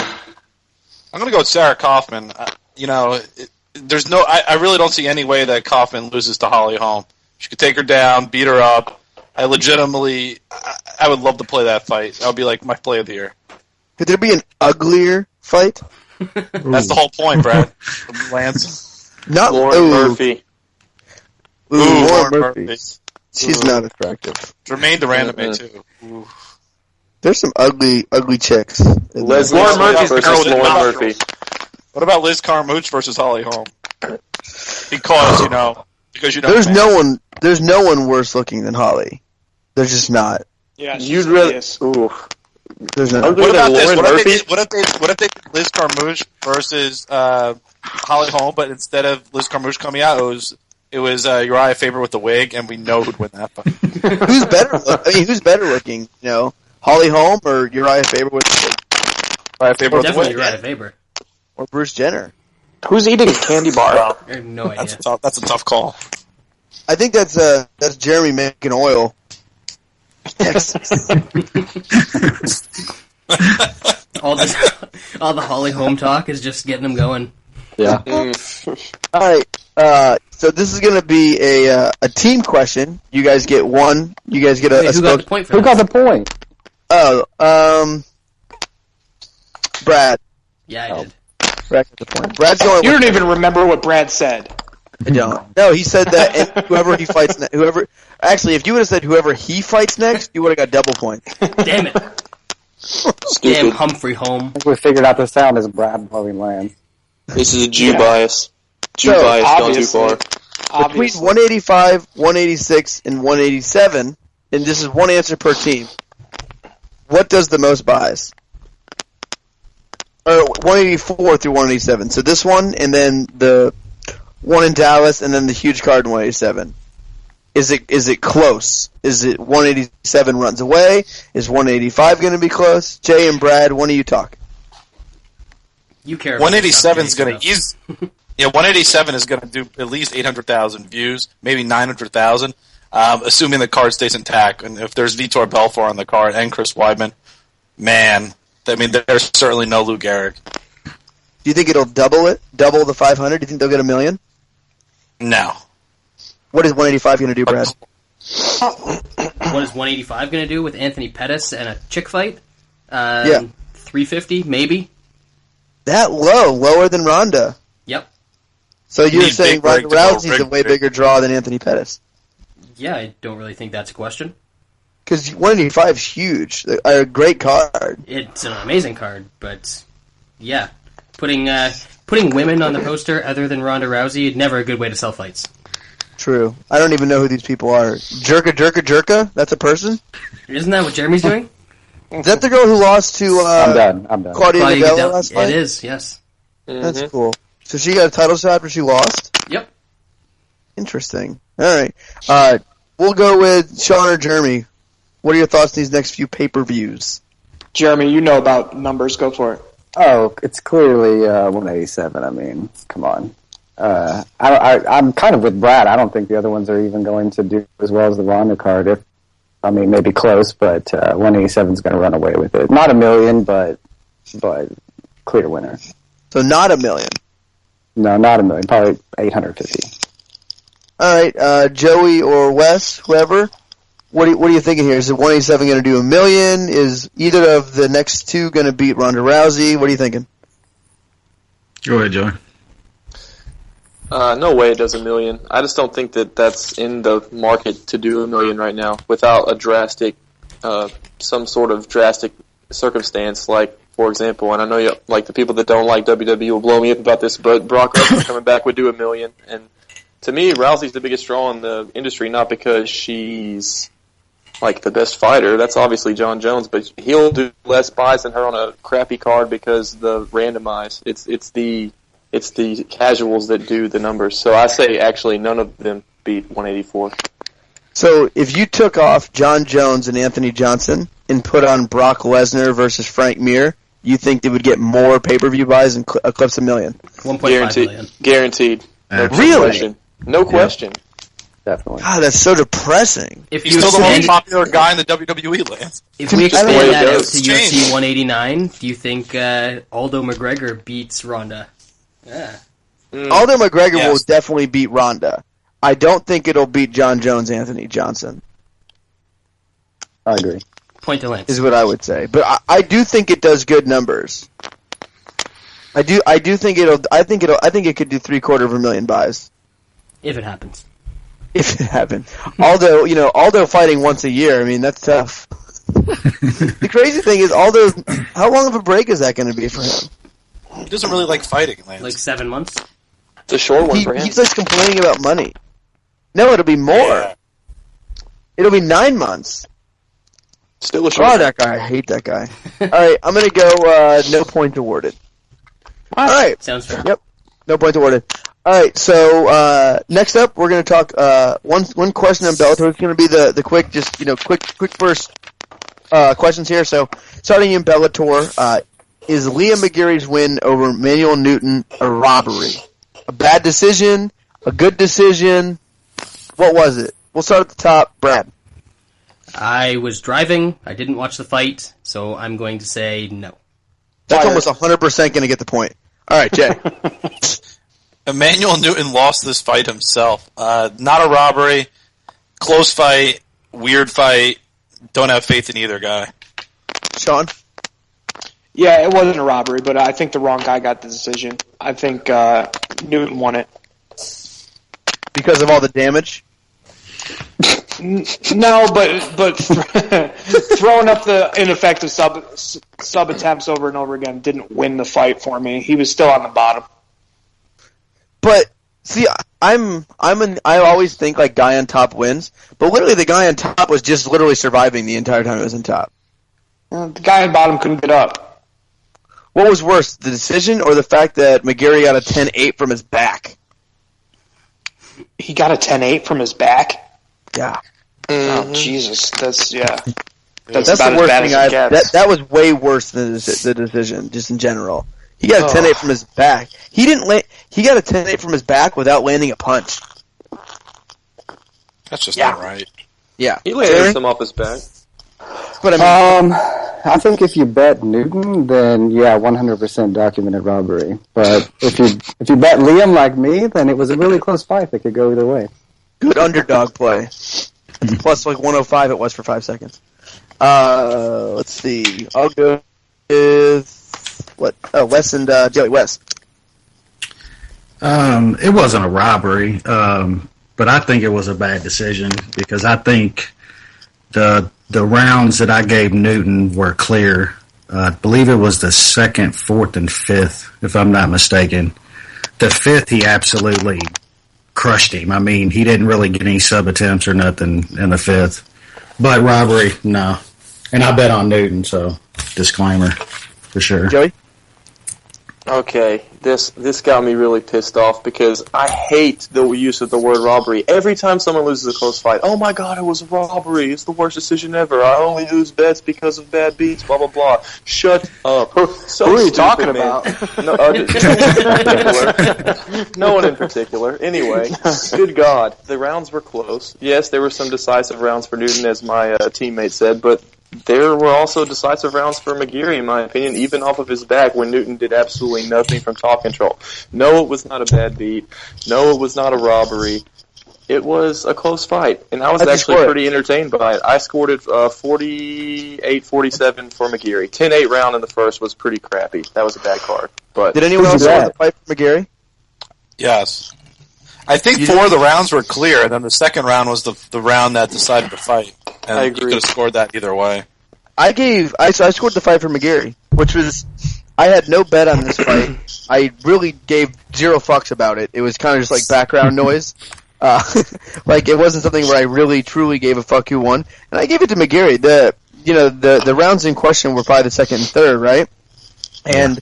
C: I'm going to go with Sarah Kaufman. There's no. I really don't see any way that Kaufman loses to Holly Holm. She could take her down, beat her up. I would love to play that fight. That would be like my play of the year.
B: Could there be an uglier fight?
C: That's the whole point, Brad. Lance.
B: Not
G: Lauren Murphy.
B: Lauren Murphy. She's not attractive.
C: Jermaine Durandame, too. Ooh.
B: There's some ugly chicks.
G: Leslie
C: Lauren Murphy's
G: versus
C: girl with
G: Lauren
C: nostrils.
G: Murphy.
C: What about Liz Carmouche versus Holly Holm? Because
B: There's no one worse looking than Holly. There's just not.
E: Yeah,
G: You'd really. Ooh.
B: There's no.
G: Ugly
C: What about
G: than
C: this?
G: Lauren
C: What
G: Murphy?
C: if they did Liz Carmouche versus Holly Holm, but instead of Liz Carmouche coming out, it was Uriah Faber with the wig, and we know who'd win that fight.
B: Who's better looking? Holly Holm or Uriah Faber with the wig?
C: Uriah Faber with the
D: Definitely
C: wig.
D: Uriah Faber.
B: Or Bruce Jenner?
E: Who's eating a candy bar?
D: I have no idea.
C: That's a tough call.
B: I think that's Jeremy making oil.
D: all the Holly Holm talk is just getting them going.
H: Yeah.
B: All right. So this is going to be a team question. You guys get one. You guys get
D: Wait, who got the point for
H: Who
D: that?
H: got the point?
B: Oh, Brad.
D: Yeah, I did.
B: Brad got the point. Brad's going.
E: You don't even remember what Brad said.
B: I don't. No, he said that and whoever he fights Actually, if you would have said whoever he fights next, you would have got double points.
D: Damn it. Damn Humphrey home.
H: I think we figured out the sound is Brad blowing Lance.
G: This is a Jew bias. Jew bias gone too far.
B: Between 185, 186, and 187, and this is one answer per team, what does the most bias? Or 184 through 187. So this one, and then the one in Dallas, and then the huge card in 187. Is it close? Is it 187 runs away? Is 185 going to be close? Jay and Brad, when do you talk?
D: You care.
C: 187 is going to use. Yeah, 187 is going to do at least 800,000 views, maybe 900,000, assuming the card stays intact. And if there's Vitor Belfort on the card and Chris Weidman, man, I mean, there's certainly no Lou Gehrig.
B: Do you think it'll double it? Double the 500? Do you think they'll get $1 million?
C: No.
B: What is 185 going to do, Brad?
D: What is 185 going to do with Anthony Pettis and a chick fight?
B: Yeah.
D: 350, maybe?
B: That low? Lower than Ronda?
D: Yep.
B: So you're saying Ronda Rousey's a way bigger draw than Anthony Pettis?
D: Yeah, I don't really think that's a question.
B: Because 185 is huge. A great card.
D: It's an amazing card, but yeah. Putting women on the poster other than Ronda Rousey, never a good way to sell fights.
B: True. I don't even know who these people are. Jerka? That's a person?
D: Isn't that what Jeremy's doing?
B: Is that the girl who lost to
H: I'm done.
B: Claudia Gadelha last night?
D: It is, yes.
B: That's cool. So she got a title shot after she lost?
D: Yep.
B: Interesting. All right. We'll go with Sean or Jeremy. What are your thoughts on these next few pay-per-views?
E: Jeremy, you know about numbers. Go for it.
H: Oh, it's clearly 187. I mean, come on. I'm kind of with Brad. I don't think the other ones are even going to do as well as the Ronda card. Maybe close, but 187 is going to run away with it. Not $1 million, but clear winner.
B: So not $1 million.
H: No, not $1 million. Probably 850.
B: All right, Joey or Wes, whoever. What are you thinking here? Is it 187 going to do $1 million? Is either of the next two going to beat Ronda Rousey? What are you thinking?
F: Go ahead, Joey.
G: No way it does $1 million. I just don't think that that's in the market to do $1 million right now without a drastic, some sort of drastic circumstance. Like, for example, and I know the people that don't like WWE will blow me up about this, but Brock Lesnar coming back would do $1 million. And to me, Rousey's the biggest draw in the industry, not because she's like the best fighter. That's obviously John Jones, but he'll do less buys than her on a crappy card because the randomized. It's the casuals that do the numbers. So I say actually none of them beat 184.
B: So if you took off John Jones and Anthony Johnson and put on Brock Lesnar versus Frank Mir, you think they would get more pay-per-view buys and eclipse $1 million?
D: 1.5 million.
G: Guaranteed. No
B: Really?
G: question. No question.
H: Definitely.
B: God, that's so depressing.
D: If
C: He's still the most popular guy in the WWE land.
D: If we expand
G: way it
D: that out
G: goes.
D: to UFC 189, do you think Aldo McGregor beats Ronda? Yeah.
B: Aldo McGregor will
C: Yes.
B: definitely beat Ronda. I don't think it'll beat John Jones, Anthony Johnson.
H: I agree.
D: Point to Lance.
B: Is what I would say. But I do think it does good numbers. I do think I think it could do $750,000 buys.
D: If it happens.
B: If it happened. Aldo fighting once a year, I mean, that's tough. The crazy thing is Aldo, how long of a break is that going to be for him?
C: He doesn't really like fighting, Lance.
D: Like 7 months?
G: It's a short one for him.
B: He's just complaining about money. No, it'll be more.
C: Yeah.
B: It'll be 9 months.
G: Still a short
B: Oh,
G: one.
B: that guy. I hate that guy. All right, I'm going to go no point awarded. All right.
D: Sounds fair.
B: Yep. No point awarded. All right, so next up, we're going to talk one question on Bellator. It's going to be the quick, just quick first questions here. So starting in Bellator, is Leah McGarry's win over Manuel Newton a robbery? A bad decision? A good decision? What was it? We'll start at the top. Brad.
D: I was driving. I didn't watch the fight, so I'm going to say no.
B: That's almost 100% going to get the point. All right, Jay.
C: Emmanuel Newton lost this fight himself. Not a robbery. Close fight. Weird fight. Don't have faith in either guy.
B: Sean?
E: Yeah, it wasn't a robbery, but I think the wrong guy got the decision. I think Newton won it.
B: Because of all the damage?
E: No, but throwing up the ineffective sub attempts over and over again didn't win the fight for me. He was still on the bottom.
B: But see, I always think like guy on top wins, but literally the guy on top was just literally surviving the entire time he was on top.
E: The guy on bottom couldn't get up.
B: What was worse, the decision or the fact that McGarry got a 10-8 from his back?
E: He got a 10-8 from his back?
B: Yeah.
E: Oh, Jesus. That's about
B: the
E: as
B: worst
E: bad
B: thing
E: as it gets.
B: that was way worse than the decision, just in general. He got a 10-8 from his back. He got a 10-8 from his back without landing a punch.
C: That's just not right.
B: Yeah.
G: He landed some off his back.
B: But I mean,
H: I think if you bet Newton, then 100% documented robbery. But if you bet Liam like me, then it was a really close fight that could go either way.
B: good underdog play. Plus like 105 it was for 5 seconds. Let's see. I'll go with Wes and Joey. Wes.
F: It wasn't a robbery, but I think it was a bad decision because I think the rounds that I gave Newton were clear. I believe it was the second, fourth, and fifth, if I'm not mistaken. The fifth, he absolutely crushed him. I mean, he didn't really get any sub attempts or nothing in the fifth. But robbery, no. And I bet on Newton, so disclaimer for sure.
B: Joey?
G: Okay, this got me really pissed off because I hate the use of the word robbery. Every time someone loses a close fight, oh my god, it was a robbery. It's the worst decision ever. I only lose bets because of bad beats, blah, blah, blah. Shut up. So
E: who are you
G: stupid,
E: talking
G: man.
E: about?
G: No one in particular. Anyway, good God. The rounds were close. Yes, there were some decisive rounds for Newton, as my teammate said, but there were also decisive rounds for McGarry, in my opinion, even off of his back when Newton did absolutely nothing from top control. No, it was not a bad beat. No, it was not a robbery. It was a close fight, and I was actually pretty entertained by it. I scored it 48-47 for McGarry. 10-8 round in the first was pretty crappy. That was a bad card. But
B: did anyone else score the fight for McGarry?
C: Yes. I think 4 of the rounds were clear, and then the second round was the round that decided the fight. And
G: I agree.
C: You could have scored that either way.
B: I scored the fight for McGarry, which was, I had no bet on this fight. I really gave 0 fucks about it. It was kind of just like background noise. Like it wasn't something where I really truly gave a fuck who won. And I gave it to McGarry. The rounds in question were probably the second and third, right? And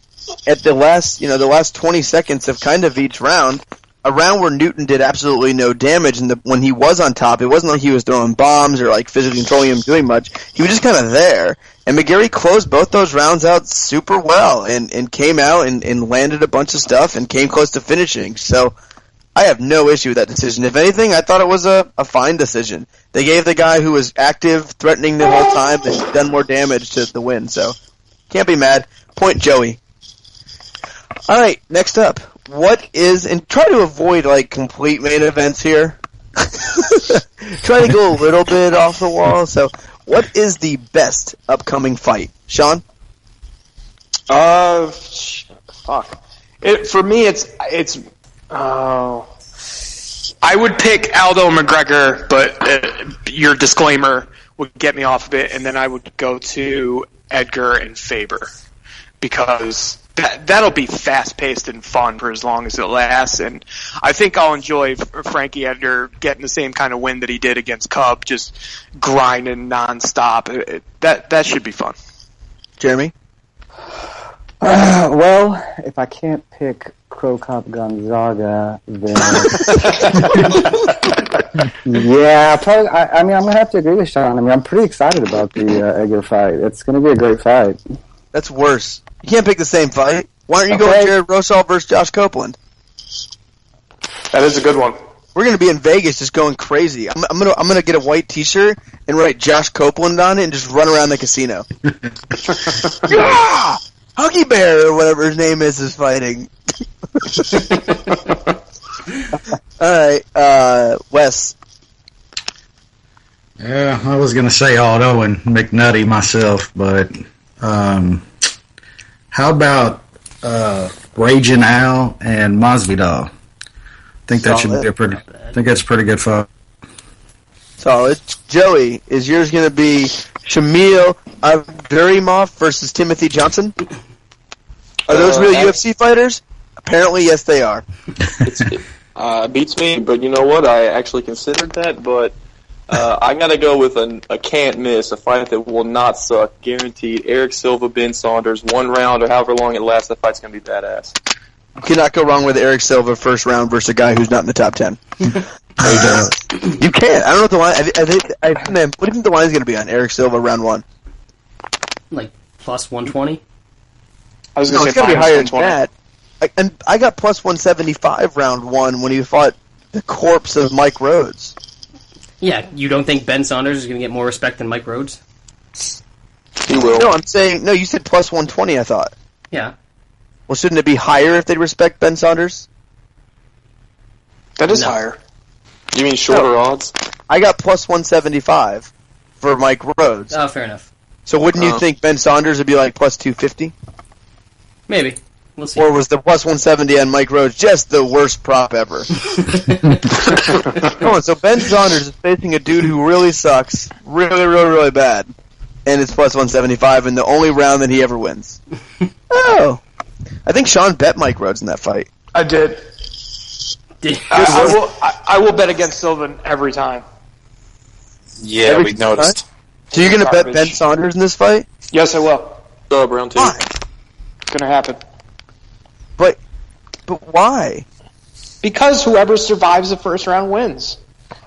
B: at the last 20 seconds of kind of each round, a round where Newton did absolutely no damage, and when he was on top, it wasn't like he was throwing bombs or like physically controlling him doing much. He was just kind of there. And McGarry closed both those rounds out super well and came out and landed a bunch of stuff and came close to finishing. So I have no issue with that decision. If anything, I thought it was a fine decision. They gave the guy who was active, threatening the whole time, and done more damage to the win. So can't be mad. Point Joey. All right, next up. What is, and try to avoid like complete main events here. Try to go a little bit off the wall. So, what is the best upcoming fight, Sean?
E: Fuck. For me, it's. I would pick Aldo McGregor, but your disclaimer would get me off of it, and then I would go to Edgar and Faber because that'll be fast-paced and fun for as long as it lasts, and I think I'll enjoy Frankie Edgar getting the same kind of win that he did against Cub, just grinding nonstop. That should be fun.
B: Jeremy?
H: Well, if I can't pick Crow Cop Gonzaga, then yeah, probably. I mean, I'm gonna have to agree with Sean. I mean, I'm pretty excited about the Edgar fight. It's gonna be a great fight.
B: That's worse. You can't pick the same fight. Why don't you go with Jared Rosal versus Josh Copeland?
E: That is a good one.
B: We're gonna be in Vegas just going crazy. I'm gonna get a white T-shirt and write Josh Copeland on it and just run around the casino. Yeah! Huggy Bear or whatever his name is fighting. All right, Wes.
F: Yeah, I was going to say Aldo and McNutty myself, but how about Raging Al and Masvidal? I think that should be I think that's a pretty good fight.
B: Solid. Joey, is yours going to be Shamil Abduraimov versus Timothy Johnson? Are those real UFC fighters? Apparently, yes, they are.
G: It beats me, but you know what? I actually considered that, but I got to go with a can't miss, a fight that will not suck, guaranteed. Eric Silva, Ben Saunders, 1 round or however long it lasts. That fight's going to be badass.
B: You cannot go wrong with Eric Silva first round versus a guy who's not in the top 10. You can't. I don't know what the line. Man, what do you think the line's going to be on Eric Silva round 1?
D: Like plus 120.
E: I was going to
B: It's
E: say
B: going to be higher than
E: 120.
B: that. I got plus 175 round 1 when he fought the corpse of Mike Rhodes.
D: Yeah, you don't think Ben Saunders is going to get more respect than Mike Rhodes?
G: He will.
B: No, I'm saying you said plus 120. I thought.
D: Yeah.
B: Well, shouldn't it be higher if they respect Ben Saunders?
E: That is
D: No.
E: higher.
G: You mean shorter odds?
B: I got plus 175 for Mike Rhodes.
D: Oh, fair enough.
B: So wouldn't you think Ben Saunders would be like plus 250?
D: Maybe. We'll see.
B: Or was the plus 170 on Mike Rhodes just the worst prop ever? Come on, so Ben Saunders is facing a dude who really sucks, really, really, really bad, and it's plus 175 in the only round that he ever wins. Oh. I think Sean bet Mike Rhodes in that fight.
E: I did. I will bet against Sylvan every time.
C: Yeah,
B: Every
C: we noticed.
B: So you're going to bet
E: Garbage.
B: Ben Saunders in this fight?
E: Yes, I will.
G: Round 2.
B: Why?
E: It's going to happen.
B: But why?
E: Because whoever survives the first round wins.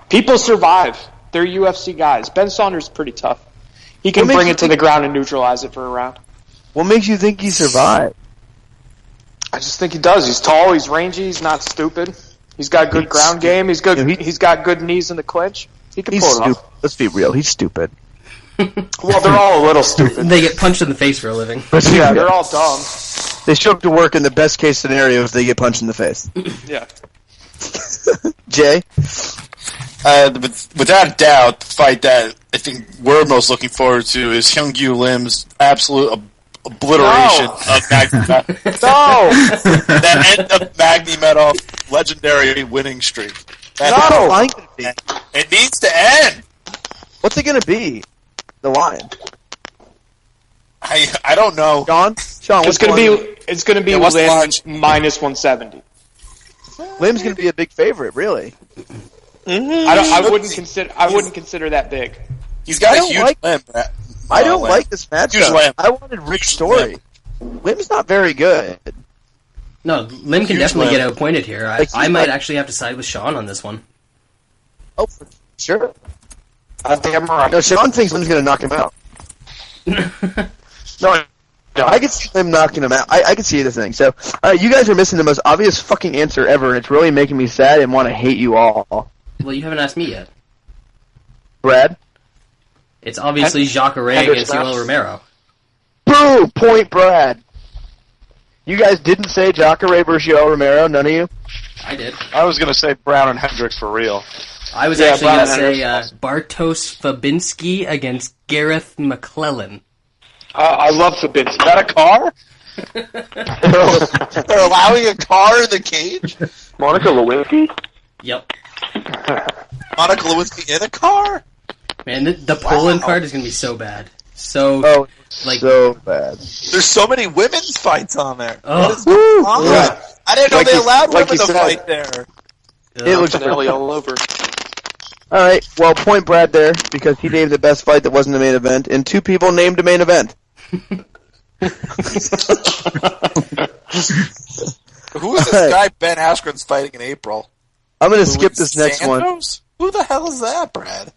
E: People survive. They're UFC guys. Ben Saunders is pretty tough. He can
B: What makes
E: bring
B: you
E: it to the ground and neutralize it for a round.
B: What makes you think he survived?
E: I just think he does. He's tall. He's rangy. He's not stupid. He's got good ground game. He's good. He's got good knees in the clinch. He can
B: He's
E: pull it
B: stupid.
E: off.
B: Let's be real. He's stupid.
E: Well, they're all a little stupid.
D: They get punched in the face for a living.
E: Yeah, they're all dumb.
B: They show up to work in the best case scenario if they get punched in the face.
E: Yeah.
B: Jay?
C: Without a doubt, the fight that I think we're most looking forward to is Hyung-Gyu Lim's absolute obliteration of Magni Medov.
E: No!
C: That end of Magni Medov legendary winning streak.
B: What's the line gonna be?
C: It needs to end.
B: What's it going to be? The line.
C: I don't know.
B: Sean,
E: It's
B: what's
E: gonna
B: the line?
E: be. It's gonna be
C: what's the
E: Lim
C: line?
E: minus 170.
B: Lim's going to be a big favorite, really.
E: I wouldn't consider that big.
C: He's got
B: I
C: a
B: don't
C: huge
B: like-
C: limb. Brett.
B: I don't
C: Limb.
B: like this
C: Huge
B: matchup.
C: limb.
B: I wanted Rick Story. Lim's not very good.
D: No, Lim can
C: Huge
D: definitely
C: limb.
D: get outpointed here.
B: Like,
D: I
B: he's
D: might
B: like-
D: actually have to side with Sean on this one.
B: Oh, for sure.
E: I think I'm right.
B: No, Sean thinks Lim's going to knock him out. No, I could see Lim knocking him out. I could see the thing. So, you guys are missing the most obvious fucking answer ever, and it's really making me sad and want to hate you all.
D: Well, you haven't asked me yet.
B: Brad?
D: It's obviously Jacare against Yoel Romero.
B: Boo! Point Brad. You guys didn't say Jacare versus Yoel Romero, none of you?
D: I did.
C: I was going to say Brown and Hendricks for real.
D: I was actually going to say Bartosz Fabinski against Gareth McClellan.
E: I love Fabinski.
C: Is that a car? They're allowing a car in the cage?
G: Monica Lewinsky?
D: Yep.
C: Monica Lewinsky in a car?
D: Man, the Poland card is going to be so bad. So,
B: Oh,
D: like,
B: so bad.
C: There's so many women's fights on there.
D: oh,
B: Yeah.
C: I didn't know
E: Like
C: they
E: you-
C: allowed
E: like
C: women
E: you
C: to
E: said.
C: fight there.
B: It looks
G: Finale all over.
B: All right, well, point Brad there because he named the best fight that wasn't the main event, and 2 people named the main event.
C: Who is this guy Ben Askren's fighting in April?
B: I'm going to skip this next one.
C: Santos? Who the hell is that, Brad?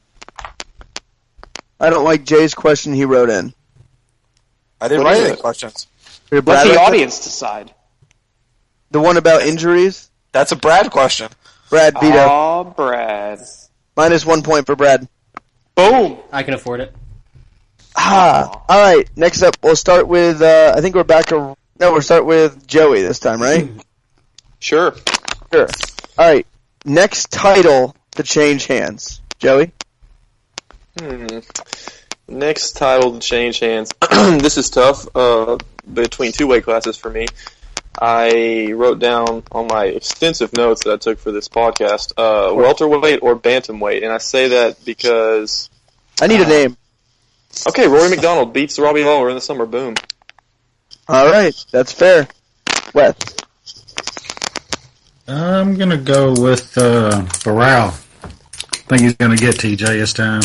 B: I don't like Jay's question he wrote in.
C: I didn't
E: What
C: read
E: is
C: any
E: it?
C: questions.
B: Here,
E: Let
B: Brad,
E: the
B: write
E: audience decide.
B: the one about injuries?
C: That's a Brad question.
B: Brad beat up.
E: Oh, Brad.
B: Minus 1 point for Brad.
E: Boom.
D: I can afford it.
B: All right, next up, we'll start with, I think we're back to, no, we'll start with Joey this time, right?
G: Sure.
B: Sure. All right, next title to change hands. Joey?
G: Next title to change hands. This is tough between 2 weight classes for me. I wrote down on my extensive notes that I took for this podcast, welterweight or bantamweight, and I say that because
B: I need a name.
G: Okay, Rory McDonald beats Robbie Lawler in the summer. Boom.
B: All right, that's fair. Wes.
F: I'm going to go with Barral. I think he's going to get TJ this time.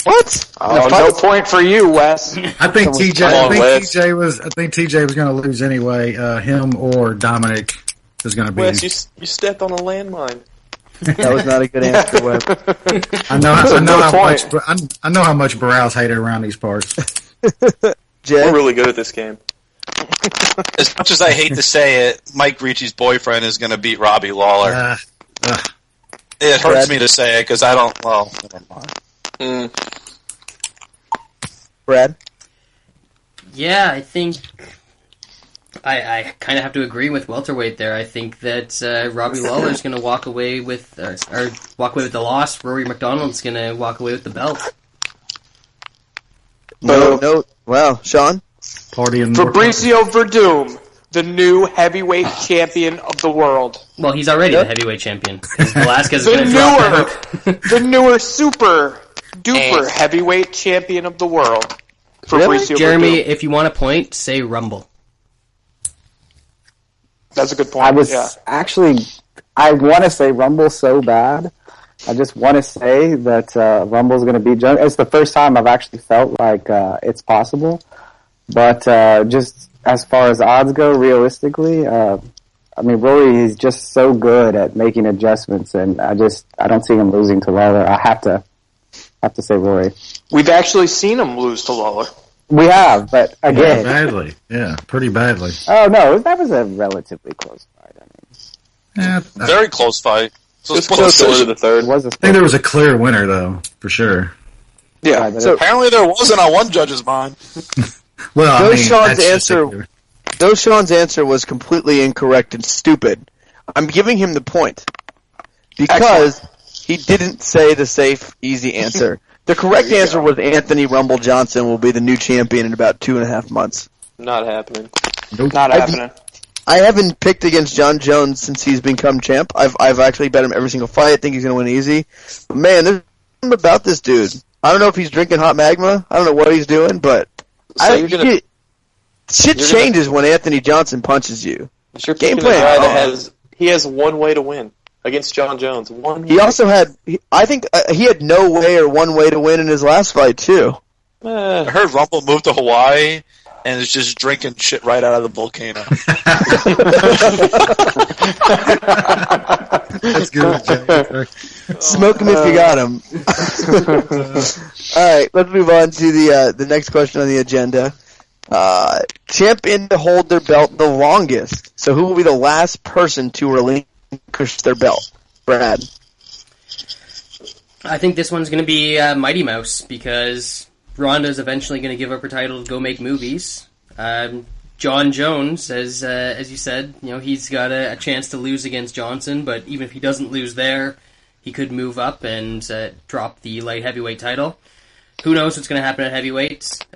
B: What?
E: Oh, no point for you, Wes.
F: I think TJ was going to lose anyway. Him or Dominic is going to be.
G: Wes, you stepped on a landmine.
B: That was not a good answer, Wes.
F: I know how much Barral's hated around these parts.
B: Jay?
G: We're really good at this game.
C: As much as I hate to say it, Mike Ricci's boyfriend is going to beat Robbie Lawler. It hurts me to say it because I don't. Well, never mind.
B: Brad?
D: Yeah, I think I kind of have to agree with welterweight there. I think that Robbie Lawler is going to walk away with the loss. Rory McDonald's going to walk away with the belt.
B: No. Wow, Sean?
E: Fabricio Verdum, the new heavyweight champion of the world.
D: Well, he's already the heavyweight champion. Velasquez is going to drop
E: the newer super duper heavyweight champion of the world. Fabricio
D: Jeremy,
E: Verdum.
D: if you want a point, say Rumble.
E: That's a good point.
H: I want to say Rumble so bad. I just want to say that Rumble's going to beat Jones. It's the first time I've actually felt like it's possible. But just as far as odds go, realistically, Rory is just so good at making adjustments, and I don't see him losing to Lawler. I have to say Rory.
E: We've actually seen him lose to Lawler.
H: We have, but again,
F: pretty badly.
H: Oh no, that was a relatively close fight.
C: Very close fight. So
G: it's close to the third.
F: I think there was a clear winner though, for sure.
E: Yeah.
C: So apparently there wasn't on one judge's mind.
B: Well, though Sean's answer was completely incorrect and stupid, I'm giving him the point because he didn't say the safe, easy answer. The correct answer was Anthony Rumble Johnson will be the new champion in about 2.5 months.
G: Not happening.
F: Nope.
E: Not happening.
B: I haven't picked against John Jones since he's become champ. I've actually bet him every single fight. I think he's going to win easy. But man, there's something about this dude. I don't know if he's drinking hot magma. I don't know what he's doing, but shit changes when Anthony Johnson punches you.
G: Game plan. He has one way to win against John Jones.
B: He also had, I think he had no way or one way to win in his last fight too.
C: I heard Rumble moved to Hawaii and is just drinking shit right out of the volcano.
F: That's good.
B: Smoke him if you got him. All right, let's move on to the next question on the agenda. Champion to hold their belt the longest. So who will be the last person to relinquish their belt? Brad.
D: I think this one's going to be Mighty Mouse because Ronda's eventually going to give up her title to go make movies. John Jones, as you said, he's got a chance to lose against Johnson, but even if he doesn't lose there, he could move up and drop the light heavyweight title. Who knows what's going to happen at heavyweight?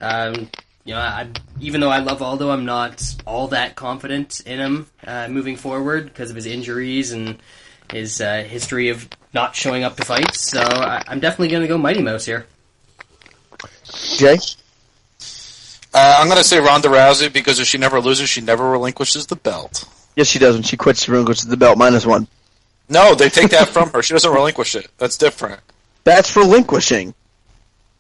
D: Even though I love Aldo, I'm not all that confident in him moving forward because of his injuries and his history of not showing up to fights. So I'm definitely going to go Mighty Mouse here.
B: Jay?
C: I'm going to say Ronda Rousey because if she never loses, she never relinquishes the belt.
B: Yes, she does. When she quits, she relinquishes the belt. -1.
C: No, they take that from her. She doesn't relinquish it. That's different.
B: That's relinquishing.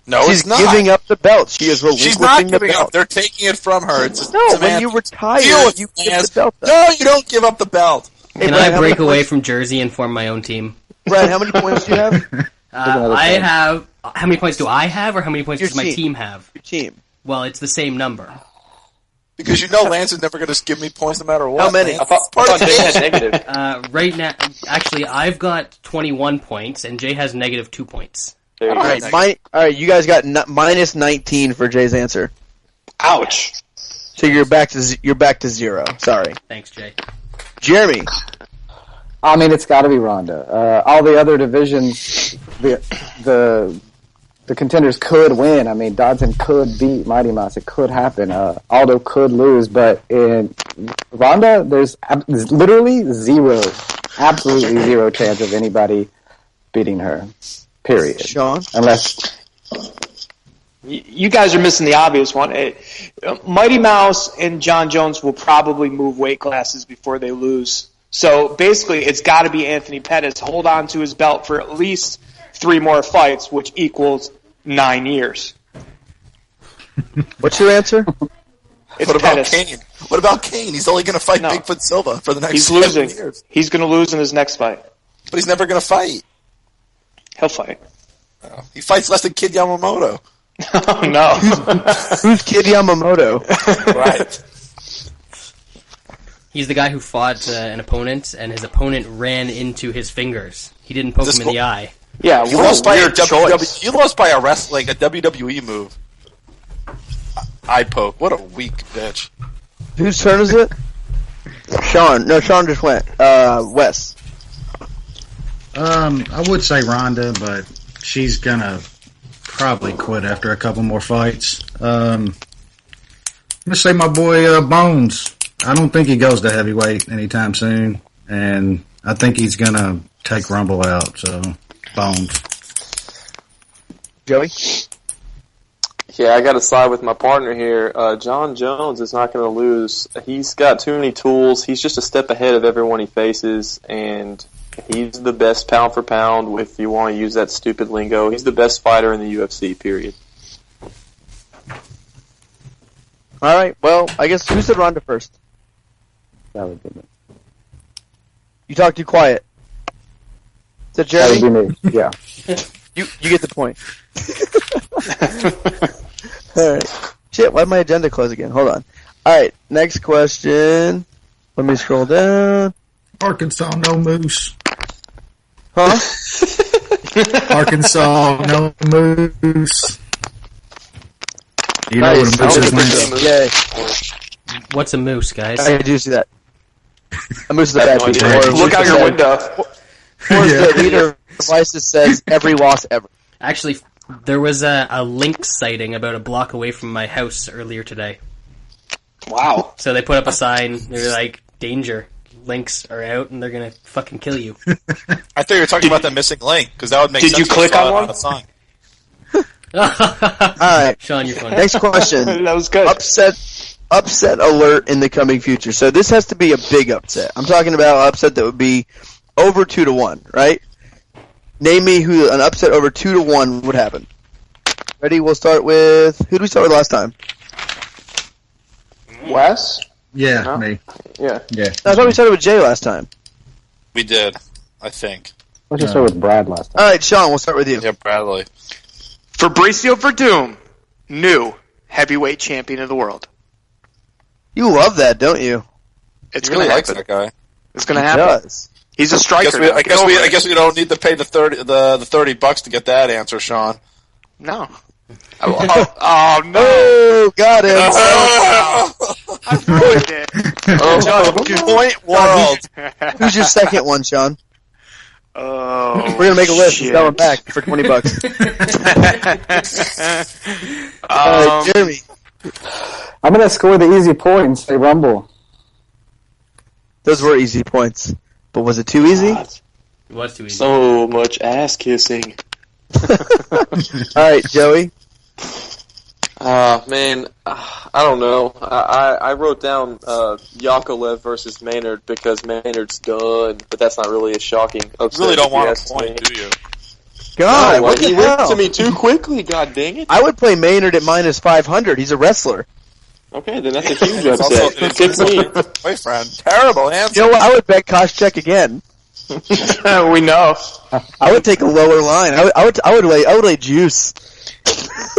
C: No,
B: she's
C: it's not.
B: giving up the belt. She is relinquishing
C: She's not
B: the
C: giving
B: belt.
C: up. They're taking it from her. It's
B: when you retire, you give the belt up.
C: No, you don't give up the belt.
D: Can I break away from Jersey and form my own team?
B: Brad, how many points do you have?
D: I have... How many points do I have, or how many points does my team have?
B: Your team.
D: Well, it's the same number.
C: Because Lance is never going to give me points no matter what.
B: How many?
G: I thought Jay had negative.
D: Right now, actually, I've got 21 points, and Jay has negative 2 points.
B: All right, you guys got -19 for Jay's answer.
E: Ouch.
B: So you're back to 0. Sorry.
D: Thanks, Jay.
B: Jeremy.
H: It's got to be Ronda. All the other divisions, the the contenders could win. I mean, Dodson could beat Mighty Mouse. It could happen. Aldo could lose, but in Ronda, there's literally absolutely zero chance of anybody beating her. Period.
B: Sean?
H: Unless...
E: You guys are missing the obvious one. Mighty Mouse and John Jones will probably move weight classes before they lose. So basically, it's got to be Anthony Pettis hold on to his belt for at least 3 more fights, which equals 9 years.
B: What's your answer?
E: What
I: about Kane? What about Kane? He's only going to fight Bigfoot Silva for the next 7 years.
E: He's going to lose in his next fight.
I: But he's never going to fight.
E: He'll fight.
I: Oh, he fights less than Kid Yamamoto.
E: Oh, no.
B: Who's Kid Yamamoto?
I: Right.
D: He's the guy who fought an opponent, and his opponent ran into his fingers. He didn't poke him in the eye.
E: Yeah,
I: he lost by a WWE move. Eye poke. What a weak bitch.
B: Whose turn is it? Sean. No, Sean just went. Wes.
F: I would say Ronda, but she's gonna probably quit after a couple more fights. I'm gonna say my boy Bones. I don't think he goes to heavyweight anytime soon, and I think he's gonna take Rumble out. So Bones.
B: Joey.
G: Yeah, I got to side with my partner here. John Jones is not going to lose. He's got too many tools. He's just a step ahead of everyone he faces, and he's the best pound for pound, if you want to use that stupid lingo. He's the best fighter in the UFC, period.
B: All right, well, I guess who said Ronda first?
H: That would be me.
B: You talk too quiet. Is that Jeremy?
H: That would be me, yeah.
B: You get the point. All right. Shit, why did my agenda close again? Hold on. All right, next question. Let me scroll down.
F: Arkansas, no moose.
B: Huh?
F: Arkansas, no moose. You know
B: Nice.
F: what a moose is, man?
B: Yay.
D: What's a moose, guys?
B: I do see that. A moose is a bad
G: idea.
B: people.
E: Look out your window.
B: Or the leader of Vices says every loss ever.
D: Actually, there was a lynx sighting about a block away from my house earlier today.
E: Wow.
D: So they put up a sign. They were like, danger. Lynx are out and they're going to fucking kill you.
I: I thought you were talking about the missing link, because that would make sense.
E: Did you click on one?
I: A song.
B: All right.
D: Sean, you're funny.
B: Next question.
E: That was good.
B: Upset alert in the coming future. So this has to be a big upset. I'm talking about an upset that would be over 2-1, right? Name me who an upset over 2-1 would happen. Ready? We'll start with who did we start with last time?
E: Wes?
F: Yeah,
E: Huh?
F: me.
E: Yeah.
F: Yeah.
B: I thought we started with Jay last time.
C: We did, I think.
H: Let's just start with Brad last time.
B: All right, Sean. We'll start with you.
C: Yeah, Bradley.
E: Fabricio Verdum, new heavyweight champion of the world.
B: You love that, don't you?
E: It's
C: He really
E: going to
C: likes
E: happen.
C: that guy.
E: It's going to
B: He
E: happen.
B: does.
E: He's a striker.
C: I guess we don't need to pay the $30 to get that answer, Sean.
E: No. Oh, no.
B: Oh, got him.
E: I ruined it.
C: Point world.
B: Who's your second one, Sean?
E: Oh,
B: We're gonna make a list
E: shit.
B: and sell them back for $20. All right, Jeremy.
H: I'm going to score the easy point and say Rumble.
B: Those were easy points, but was it too easy?
D: It was too easy.
G: So much ass kissing.
B: All right, Joey.
G: Man, I don't know. I wrote down Yakovlev versus Maynard because Maynard's done, but that's not really a shocking upset.
C: You really don't
G: if you
C: want
G: ask
C: a point,
G: me.
C: do you?
B: God,
G: No,
B: what the
G: he went
B: hell?
G: to me too quickly, god dang it.
B: I would play Maynard at minus 500. He's a wrestler.
G: Okay, then that's a huge
C: It's also
G: upset. Pick me.
C: boyfriend. Terrible answer.
B: You know what? I would bet Koscheck again.
E: We know.
B: I would take a lower line. I would lay juice.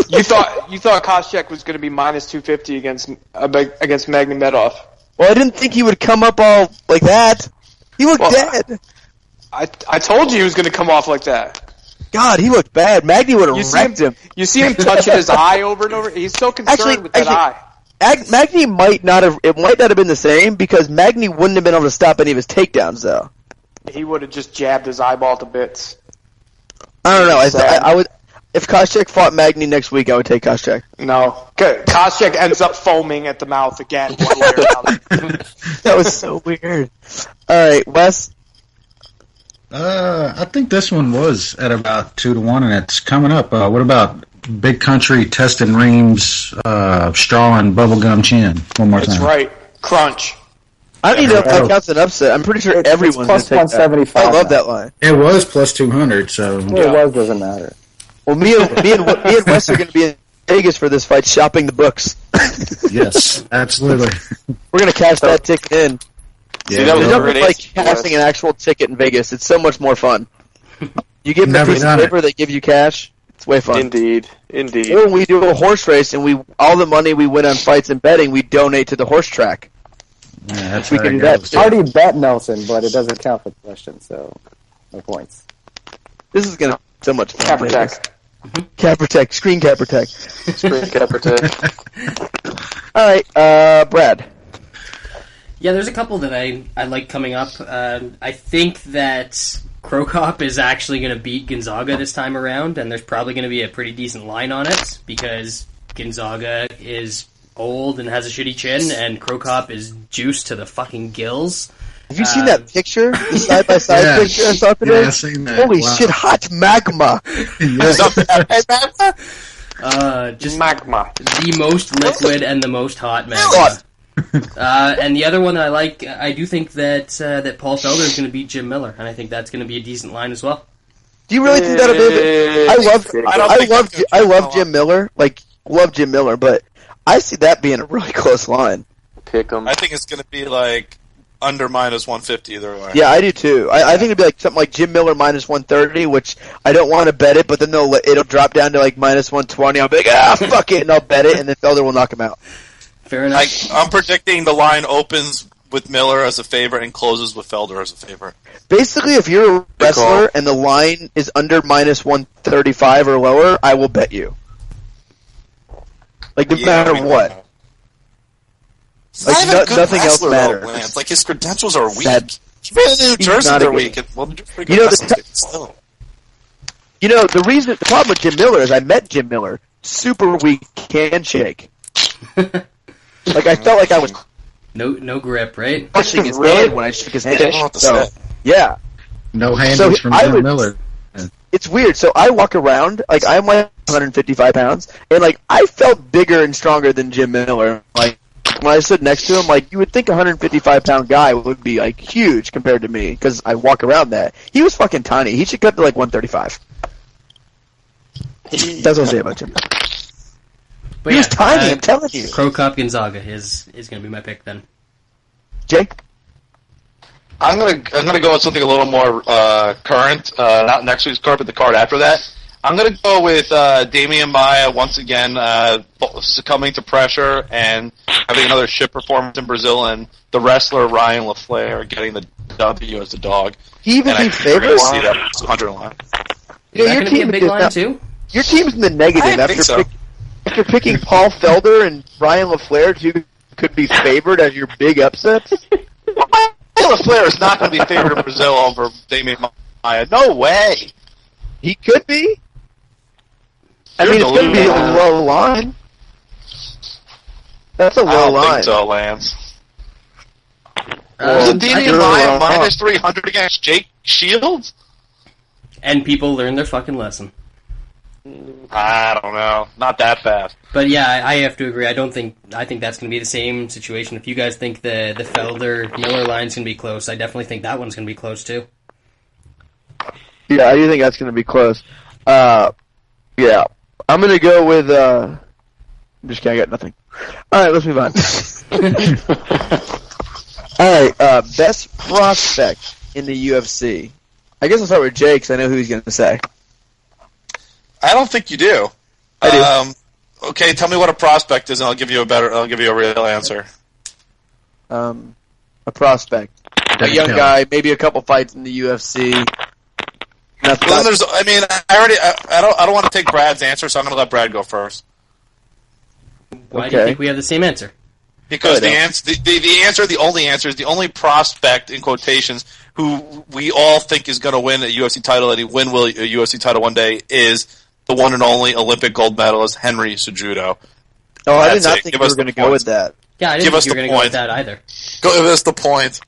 E: You thought Koscheck was going to be minus 250 against Magnomedov.
B: Well, I didn't think he would come up all like that. He looked dead.
E: I told you he was going to come off like that.
B: God, he looked bad. Magny would have wrecked him.
E: You see him touching his eye over and over. He's so concerned with that eye.
B: Magny might not have been the same because Magny wouldn't have been able to stop any of his takedowns though.
E: He would have just jabbed his eyeball to bits.
B: I don't know. If Koscheck fought Magny next week, I would take Koscheck.
E: No. Koscheck ends up foaming at the mouth again. One way or another.
B: That was so weird. All right, Wes?
F: I think this one was at about 2-1, and it's coming up. What about Big Country testing Reams, Straw and Bubblegum Chin? One more time.
E: That's right. Crunch.
B: I don't even know if that counts an upset. I'm pretty sure everyone's going to take that.
H: 175.
B: I love that line.
F: It was plus 200, so...
H: It was, doesn't matter.
B: Well, me and Wes are going to be in Vegas for this fight, shopping the books.
F: Yes, absolutely.
B: We're going to cash that ticket in.
G: See, that
B: There's
G: was
B: nothing like cashing an actual ticket in Vegas. It's so much more fun. You give them a
F: Never
B: piece of
F: done it.
B: paper, they give you cash. It's way fun.
G: Indeed.
B: Or we do a horse race, and all the money we win on fights and betting, we donate to the horse track.
F: Yeah, that's
B: We
F: how
B: can
F: it
B: do that,
F: goes.
B: too.
H: I already bet Nelson, but it doesn't count for the question, so no points.
B: This is going to be so much fun.
E: Cap protect.
B: Cap protect. Screen cap protect.
G: Screen cap protect.
B: All right, Brad.
D: Yeah, there's a couple that I like coming up. I think that Crow Cop is actually going to beat Gonzaga this time around, and there's probably going to be a pretty decent line on it, because Gonzaga is old and has a shitty chin, and Crow Cop is juiced to the fucking gills.
B: Have you seen that picture? The side-by-side
F: Yeah.
B: picture I saw today?
F: Yeah, I've seen that.
B: Holy
F: Wow.
B: shit, hot magma.
D: Just
E: Magma.
D: the most liquid and the most hot magma. And the other one that I like, I do think that that Paul Felder is going to beat Jim Miller, and I think that's going to be a decent line as well.
B: Do you really think that'll be a I love Jim Miller. Love Jim Miller, but I see that being a really close line.
G: Pick 'em.
I: I think it's going to be like under minus 150 either way.
B: Yeah, I do too. I think it'd be like something like Jim Miller minus 130, which I don't want to bet it, but then it'll drop down to like minus 120. I'll be like, fuck it, and I'll bet it, and then Felder will knock him out.
D: Fair enough.
I: I'm predicting the line opens with Miller as a favorite and closes with Felder as a favorite.
B: Basically, if you're a wrestler and the line is under minus 135 or lower, I will bet you. Like, no matter what.
I: Like,
B: nothing else matters.
I: Lance. Like, his credentials are weak.
B: He's
I: been in New Jersey,
B: not a
I: they're
B: good-
I: weak. Well, still.
B: The problem with Jim Miller is I met Jim Miller. Super weak handshake. Like, I felt like I was
D: No grip, right?
B: crushing his hand when I shook his hand.
I: I don't know what to
B: So,
I: say.
B: yeah.
F: No handles from
B: I
F: Jim
B: would-
F: Miller.
B: It's weird. So I walk around, like, I'm like 155 pounds, and, like, I felt bigger and stronger than Jim Miller. Like, when I stood next to him, like, you would think a 155-pound guy would be, like, huge compared to me, because I walk around that. He was fucking tiny. He should cut to, like, 135. That's what I'll say about Jim.
D: But
B: He was tiny, I'm telling you.
D: Crow Cop Gonzaga is going to be my pick then.
B: Jay?
J: I'm gonna go with something a little more current, not next week's card, but the card after that. I'm gonna go with Damian Maia once again succumbing to pressure and having another shit performance in Brazil, and the wrestler Ryan LaFleur getting the W as the dog.
B: He even
J: And I
B: be
J: think we're
B: favored?
J: gonna see that 200 line.
D: Is that going to be a big line too?
B: Your team's in the negative
I: I think so.
B: after picking Paul Felder and Ryan LaFleur, who could be favored as your big upsets.
J: Ryan LaFleur is not going to be favored in Brazil over Damian Maia. No way.
B: He could be. I mean, it's going to be a low line. That's a
J: I
B: low
J: don't
B: line.
J: think so, Lance.
D: I
J: Damian Maia minus 300 against Jake Shields?
D: And people learn their fucking lesson.
J: I don't know. Not that fast.
D: But yeah, I have to agree. I think that's going to be the same situation. If you guys think the Felder Miller line's going to be close, I definitely think that one's going to be close too.
B: Yeah, I do think that's going to be close. Yeah. I'm going to go with... I'm just kidding, I got nothing. Alright, let's move on. Alright, best prospect in the UFC. I guess I'll start with Jay, because I know who he's going to say.
I: I don't think you do.
B: I do.
I: Okay, tell me what a prospect is, and I'll give you a real answer.
B: A prospect. A young guy, maybe a couple fights in the UFC.
I: Well, then there's. I mean, I don't want to take Brad's answer, so I'm going to let Brad go first.
D: Why do you think we have the same answer?
I: Because the only answer is the only prospect in quotations who we all think is going to win a UFC title, and he will a UFC title one day, is the one and only Olympic gold medalist Henry Cejudo.
B: Oh, I did not think you were going to go with that.
D: Yeah, I didn't think you were going to go with that either.
I: Give us the point.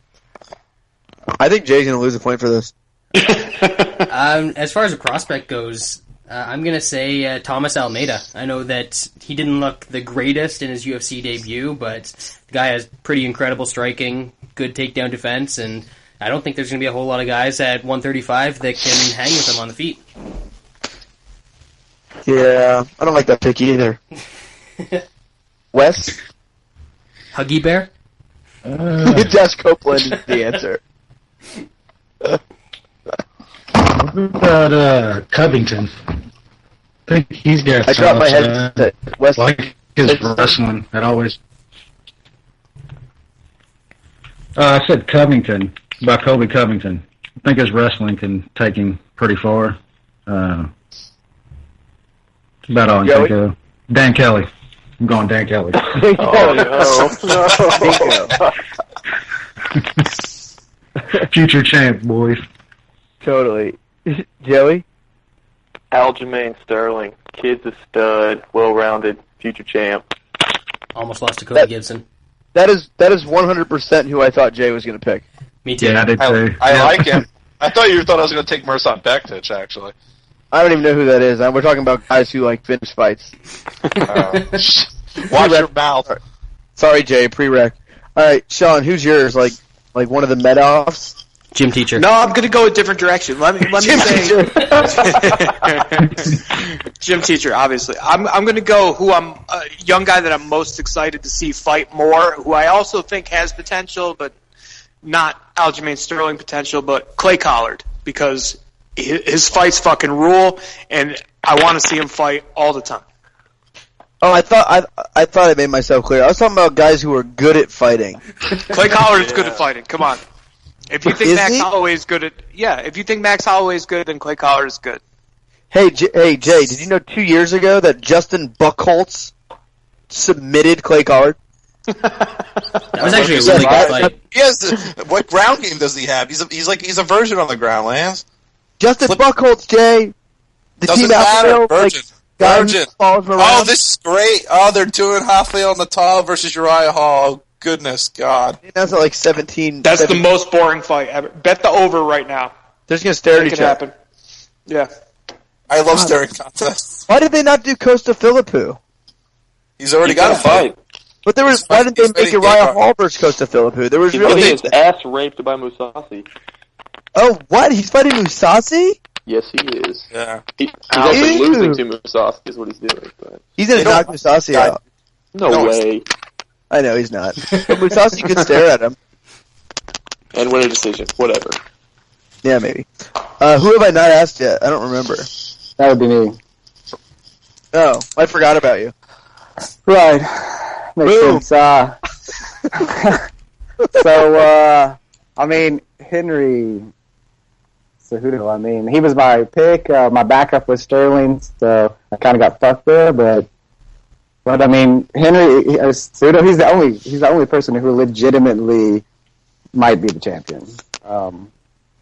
B: I think Jay's going to lose a point for this.
D: As far as a prospect goes, I'm going to say Thomas Almeida. I know that he didn't look the greatest in his UFC debut, but the guy has pretty incredible striking, good takedown defense, and I don't think there's going to be a whole lot of guys at 135 that can hang with him on the feet.
B: Yeah, I don't like that pick either. Wes?
D: Huggy Bear?
B: Des Copeland is the answer.
F: What about Covington? I think he's got.
B: I dropped my head. Wes,
F: like his wrestling. That always. I said Covington, about Colby Covington. I think his wrestling can take him pretty far. That's about all I can think of. Dan Kelly. I'm going Dan Kelly. Future champ, boys.
B: Totally. Joey?
G: Aljamain Sterling. Kid's a stud, well-rounded, future champ.
D: Almost lost to Cody Gibson.
B: That is 100% who I thought Jay was going to pick.
D: Me too.
F: Yeah, I did too.
I: I like him. I thought I was going to take Mirsad Bektic, actually.
B: I don't even know who that is. We're talking about guys who finish fights.
I: Watch your mouth.
B: Sorry, Jay. Pre-rec. All right, Sean. Who's yours? Like one of the med-offs?
D: Gym teacher.
E: No, I'm going to go a different direction. Let me say gym teacher. Obviously, I'm going to go who I'm a young guy that I'm most excited to see fight more. Who I also think has potential, but not Aljamain Sterling potential, but Clay Collard, because his fights fucking rule, and I want to see him fight all the time.
B: Oh, I thought I made myself clear. I was talking about guys who are good at fighting.
E: Clay Collard is good at fighting. Come on. If you think Max Holloway is good if you think Max Holloway is good, then Clay Collard is good.
B: Hey, Jay, did you know 2 years ago that Justin Buchholz submitted Clay Collard?
D: That was actually a really good fight.
I: He has what ground game does he have? He's a virgin on the ground, Lance.
B: Justin Buchholz, Jay. The
I: Doesn't
B: team
I: matter. Virgin.
B: Virgin.
I: Oh, this is great. Oh, they're doing Rafael on the top versus Uriah Hall. Oh, goodness, God.
B: That's at 17.
E: That's the most boring fight ever. Bet the over right now.
B: They're just going to stare at each other.
E: Happen. Yeah.
I: I love staring contests.
B: Why did they not do Costa Philippou?
I: He's already got a fight.
B: But why didn't they make Uriah Hall versus Costa Philippou? There was
G: He's
B: really
G: getting his ass raped by Mousasi.
B: Oh, what? He's fighting Mousasi?
G: Yes, he is.
I: Yeah.
G: He's actually losing to Mousasi is what he's doing. But
B: he's going to knock Mousasi out.
G: No way.
B: I know he's not. But Mousasi could stare at him.
G: And win a decision. Whatever.
B: Yeah, maybe. Who have I not asked yet? I don't remember.
H: That would be me.
B: Oh, I forgot about you.
H: Right. Makes sense. I mean, Henry Cejudo, he was my pick. My backup was Sterling, so I kind of got fucked there, but I mean, Henry Cejudo, he's the only person who legitimately might be the champion,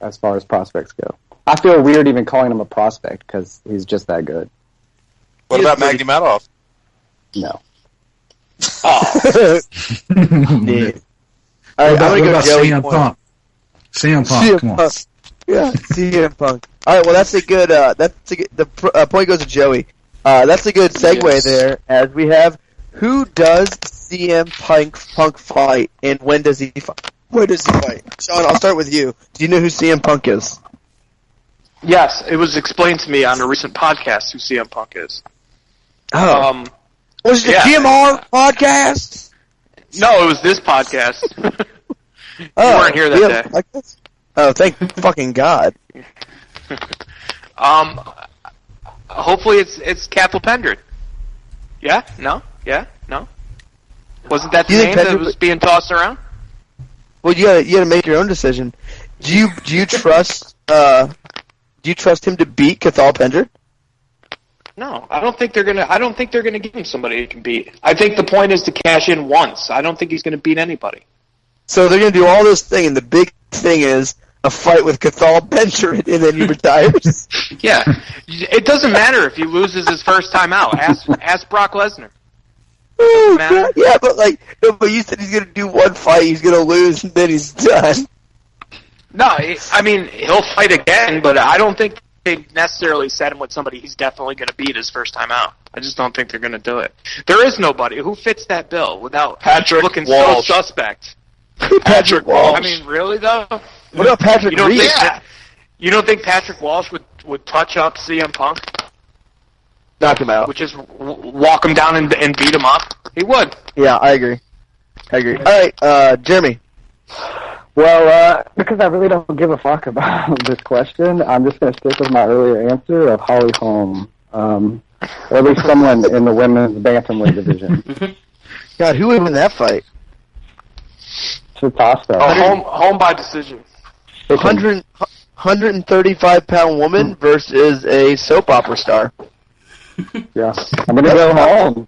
H: as far as prospects go. I feel weird even calling him a prospect because he's just that good.
I: What about Magny Madoff?
H: No.
B: Oh. Yeah. All right, I'm going to go Joey.
F: CM Punk. CM Punk, come on.
B: Yeah, CM Punk. All right, well, that's a good. The point goes to Joey. That's a good segue there, as we have who does CM Punk fight, and when does he fight? Where does he fight? Sean, I'll start with you. Do you know who CM Punk is?
E: Yes, it was explained to me on a recent podcast who CM Punk is.
B: Oh. Was it the GMR podcast?
E: No, it was this podcast. You weren't here that day.
B: Oh, thank fucking God.
E: Hopefully it's Cathal Pendred. Yeah? No? Yeah? No? Wasn't that the name that was being tossed around?
B: Well, you gotta make your own decision. Do you trust him to beat Cathal Pendred?
E: No, I don't think they're gonna give him somebody he can beat. I think the point is to cash in once. I don't think he's gonna beat anybody.
B: So they're gonna do all this thing, and the big thing is a fight with Cathal Benjamin and then he retires.
K: Yeah, it doesn't matter if he loses his first time out. Ask Brock Lesnar.
B: Oh, God. Yeah, but you said he's gonna do one fight, he's gonna lose, and then he's done.
K: No, I mean he'll fight again, but I don't think they necessarily set him with somebody he's definitely going to beat his first time out. I just don't think they're going to do it. There is nobody who fits that bill without
J: Patrick
K: looking
J: Walsh.
K: so suspect.
J: Patrick Walsh.
K: I mean, really though?
B: What about Patrick Reed?
K: You don't think Patrick Walsh would touch up CM Punk?
B: Knock him out.
K: Would just walk him down and beat him up? He would.
B: Yeah, I agree. All right, Jeremy.
H: Well, because I really don't give a fuck about this question, I'm just going to stick with my earlier answer of Holly Holm. Or at least someone in the women's bantamweight division.
B: God, who would win that fight?
H: Chitasta.
K: Home by decision.
B: 135-pound woman versus a soap opera star.
H: Yeah, I'm going to go home.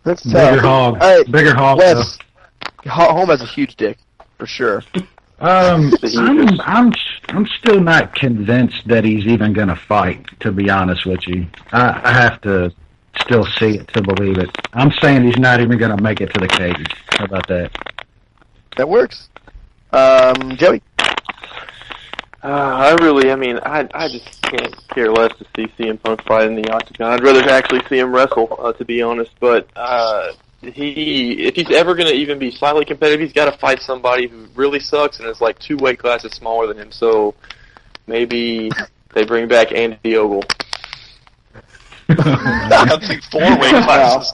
B: That's tough.
F: Bigger hog.
B: All right,
F: Bigger hog.
B: Wes, Holm has a huge dick, for sure.
F: I'm still not convinced that he's even going to fight, to be honest with you. I have to still see it to believe it. I'm saying he's not even going to make it to the cage. How about that?
B: That works. Joey?
G: I just can't care less to see CM Punk fight in the octagon. I'd rather actually see him wrestle, to be honest. But if he's ever going to even be slightly competitive, he's got to fight somebody who really sucks and is like 2 weight classes smaller than him. So maybe they bring back Andy Ogle.
J: I think 4 weight classes.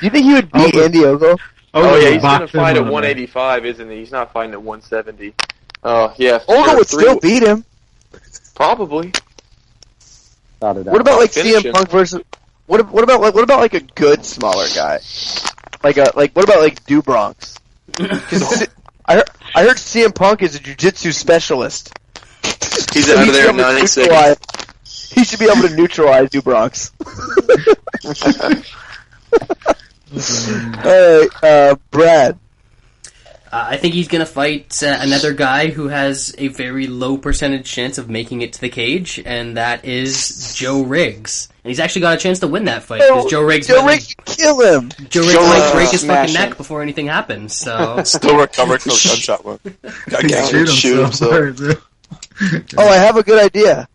B: Do you think he would beat Andy Ogle?
G: Oh yeah, he's going to fight at 185, isn't he? He's not fighting at 170. Oh yeah,
B: Ogle would still beat him.
G: Probably.
B: What about like CM Punk versus? What about like a good smaller guy? What about like Do Bronx? I heard CM Punk is a jiu-jitsu specialist.
G: He's out of there in 90 seconds.
B: He should be able to neutralize Do Bronx. All right, Brad.
D: I think he's going to fight another guy who has a very low percentage chance of making it to the cage, and that is Joe Riggs. And he's actually got a chance to win that fight, because Joe Riggs
B: can kill him.
D: Joe Riggs might break his fucking neck before anything happens. So
C: still recovering from a gunshot wound.
B: Shoot himself. Oh, I have a good idea.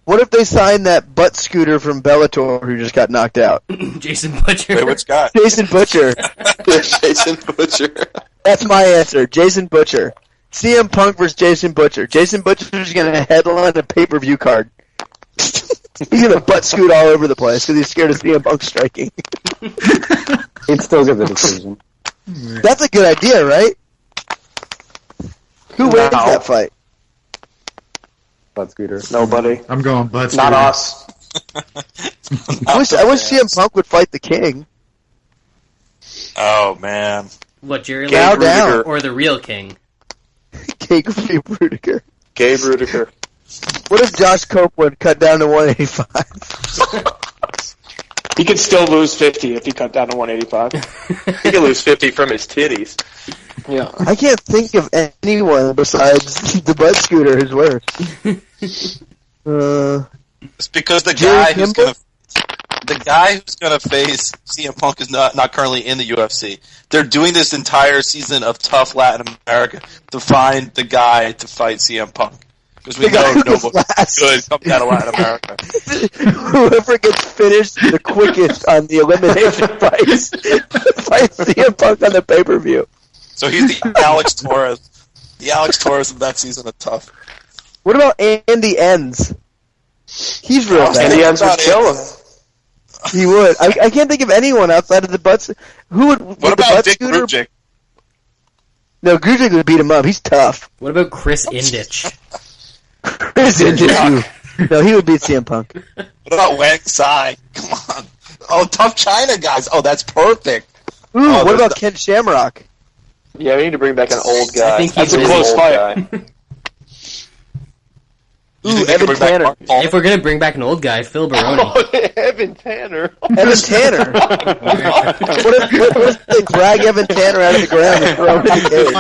B: What if they sign that butt scooter from Bellator who just got knocked out?
D: Jason Butcher.
C: Wait, which guy?
B: Jason Butcher.
G: Jason Butcher.
B: That's my answer. Jason Butcher. CM Punk versus Jason Butcher. Jason Butcher's going to headline a pay-per-view card. He's going to butt scoot all over the place because he's scared of CM Punk striking.
H: He'd still give the decision.
B: That's a good idea, right? Who wins that fight?
H: Butt scooter.
K: Nobody.
F: I'm going butt scooter.
K: Not us.
B: I wish CM Punk would fight the King.
C: Oh man.
D: What, Jerry
B: Cow down.
D: or the real King?
B: Gabe Rudiger.
G: Gabe Rudiger.
B: What if Josh Copeland cut down to 185?
K: He could still lose 50 if he cut down to 185.
G: He could lose 50 from his titties.
K: Yeah.
B: I can't think of anyone besides the butt scooter who's worse.
C: It's because the guy who's gonna face CM Punk is not currently in the UFC. They're doing this entire season of Tough Latin America to find the guy to fight CM Punk. Because we know nobody's good coming out of Latin America.
B: Whoever gets finished the quickest on the elimination fights CM Punk on the pay-per-view.
C: So he's the Alex Torres. The Alex Torres of that season of Tough.
B: What about Andy Enns? He's real bad.
K: Andy Enns would kill him.
B: He would. I can't think of anyone outside of the butts. Who would?
C: What about Dick Grubczyk?
B: No, Grubczyk would beat him up. He's tough.
D: What about Chris Indich?
B: Chris Indich. No, he would beat CM Punk.
C: What about Wang Tsai? Come on. Oh, Tough China guys. Oh, that's perfect.
B: Ooh, what about Ken Shamrock?
G: Yeah, we need to bring back an old guy.
D: I think
K: that's a close fight.
B: Ooh, Evan Tanner.
D: If we're gonna bring back an old guy, Phil Baroni.
G: Oh, Evan Tanner.
B: Evan Tanner. What if they drag Evan Tanner out of the ground and throw him in the cage?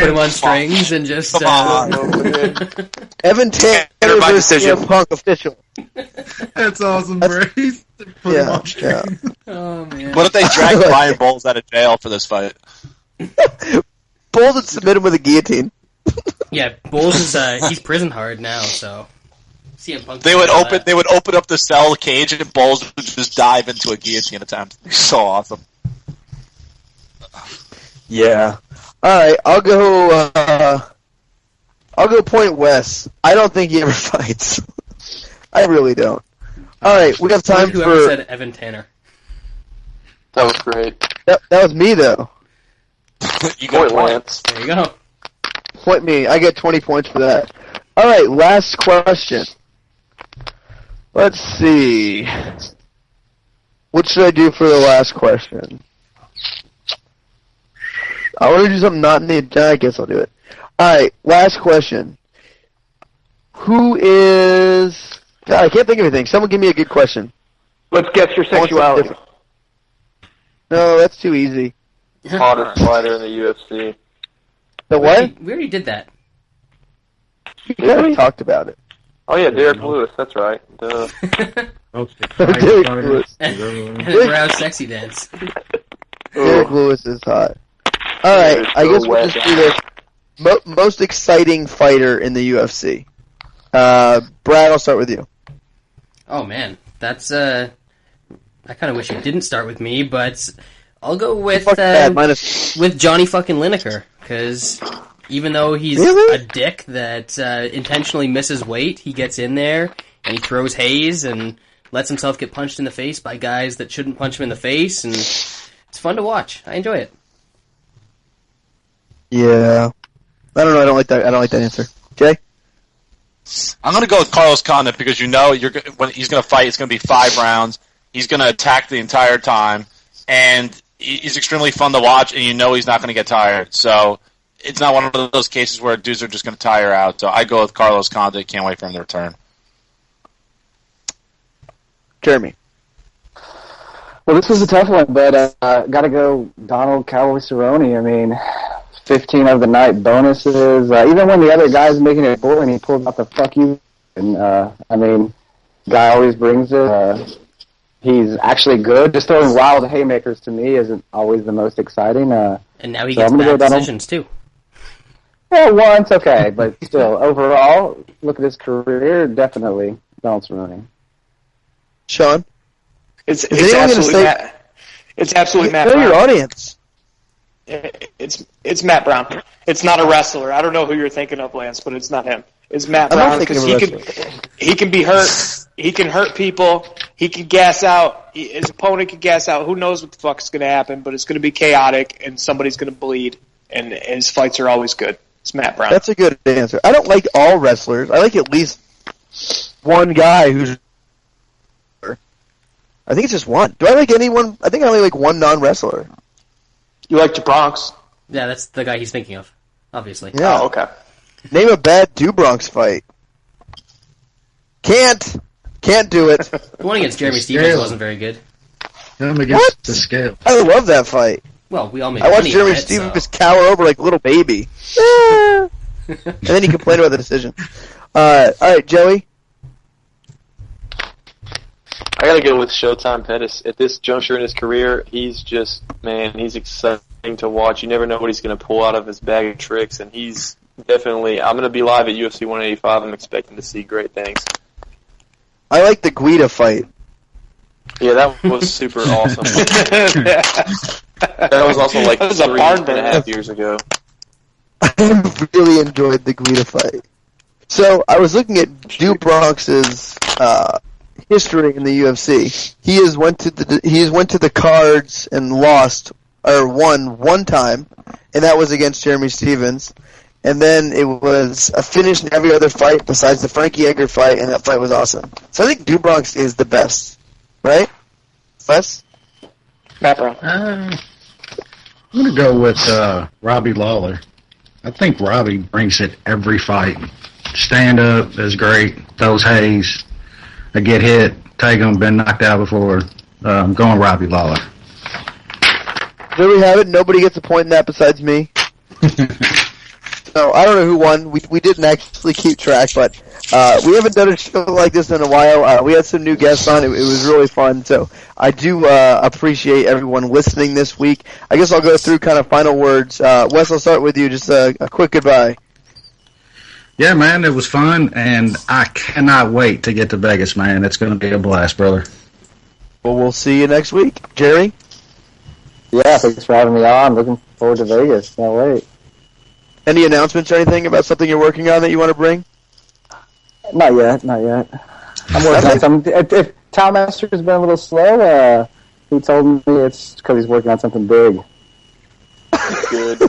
D: Put him on strings and just.
B: Evan Tanner versus CM Punk official.
F: That's awesome, Brace.
B: Yeah.
D: Oh man.
C: What if they drag Brian Bowles out of jail for this fight?
B: Bowles would submit him with a guillotine.
D: Yeah, Bowles is he's prison hard now, so CM Punk.
C: They would open up the cell cage and Bowles would just dive into a guillotine attempt. So awesome.
B: Yeah. All right, I'll go Point West. I don't think he ever fights. I really don't. All right, we have time
D: Whoever
B: for.
D: said Evan Tanner.
G: That was great.
B: That was me though.
C: You got
G: Lance.
D: There you go.
B: Point me. I get 20 points for that. All right, last question. Let's see. What should I do for the last question? I want to do something not in the... I guess I'll do it. All right, last question. Who is... God, I can't think of anything. Someone give me a good question.
K: Let's guess your sexuality.
B: No, that's too easy.
G: Hottest fighter in the UFC.
B: The what?
D: We already did that.
B: We kind of talked about it.
G: Oh yeah, Derek Lewis. That's right. Duh.
B: Derek Lewis.
D: And Brow's sexy dance.
B: Derek Lewis is hot. All right, I guess we'll just do this. Most exciting fighter in the UFC. Brad, I'll start with you.
D: Oh man, that's I kind of wish you didn't start with me, but I'll go with with Johnny fucking Lineker, because even though he's a dick that intentionally misses weight, he gets in there and he throws haze and lets himself get punched in the face by guys that shouldn't punch him in the face, and it's fun to watch. I enjoy it.
B: Yeah, I don't know. I don't like that answer. Jay?
C: I'm going to go with Carlos Condit because when he's going to fight, it's going to be 5 rounds. He's going to attack the entire time, and he's extremely fun to watch, and he's not going to get tired. So it's not one of those cases where dudes are just going to tire out. So I go with Carlos Condit. Can't wait for him to return.
B: Jeremy?
H: Well, this was a tough one, but got to go Donald Cowboy Cerrone. I mean, 15 of the night bonuses. Even when the other guy's making it boring, he pulls out the fuck you. And, I mean, guy always brings it. He's actually good. Just throwing wild haymakers to me isn't always the most exciting.
D: And now he gets bad decisions, too.
H: Yeah, once, okay. But still, overall, look at his career, definitely Donald Cerrone.
B: Sean?
E: It's absolutely Matt
B: Brown.
E: Brown.
B: Your audience.
E: It's Matt Brown. It's not a wrestler. I don't know who you're thinking of, Lance, but it's not him. It's Matt Brown because he can be hurt. He can hurt people. He can gas out. His opponent can gas out. Who knows what the fuck is going to happen? But it's going to be chaotic, and somebody's going to bleed. And his fights are always good. It's Matt Brown.
B: That's a good answer. I don't like all wrestlers. I like at least one guy who's. I think it's just one. Do I like anyone? I think I only like one non-wrestler.
E: You like the Bronx?
D: Yeah, that's the guy he's thinking of, obviously.
B: Yeah.
E: Oh, okay.
B: Name a bad Bronx fight. Can't do it.
D: The one against Jeremy Stevens wasn't very good.
F: Against the scale.
B: I love that fight.
D: Well, we all made
B: I watched
D: money
B: Jeremy
D: on it,
B: Stevens
D: so.
B: just cower over like a little baby. And then he complained about the decision. All right, Joey?
G: I gotta go with Showtime Pettis. At this juncture in his career, he's exciting to watch. You never know what he's gonna pull out of his bag of tricks, and he's definitely. I'm gonna be live at UFC 185. I'm expecting to see great things.
B: I like the Guida fight.
G: Yeah, that was super awesome. That was also like 3.5 years ago.
B: I really enjoyed the Guida fight. So I was looking at Bronx's history in the UFC. He went to the cards and won one time, and that was against Jeremy Stevens. And then it was a finish in every other fight besides the Frankie Edgar fight, and that fight was awesome. So I think Bronx is the best, right? Wes?
E: Matt Brown.
F: I'm going to go with Robbie Lawler. I think Robbie brings it every fight. stand up is great. Those Hayes, I get hit, take them, been knocked out before. I'm going Robbie Lawler.
B: There we have it. Nobody gets a point in that besides me. So I don't know who won. We didn't actually keep track, but we haven't done a show like this in a while. We had some new guests on. It was really fun. So I do appreciate everyone listening this week. I guess I'll go through kind of final words. Wes, I'll start with you. Just a quick goodbye.
F: Yeah, man, it was fun, and I cannot wait to get to Vegas, man. It's going to be a blast, brother.
B: Well, we'll see you next week. Jerry?
H: Yeah, thanks for having me on. Looking forward to Vegas. Can't wait.
B: Any announcements or anything about something you're working on that you want to bring?
H: Not yet. I'm working on something. If Townmaster's been a little slow, he told me it's because he's working on something big.
G: Good.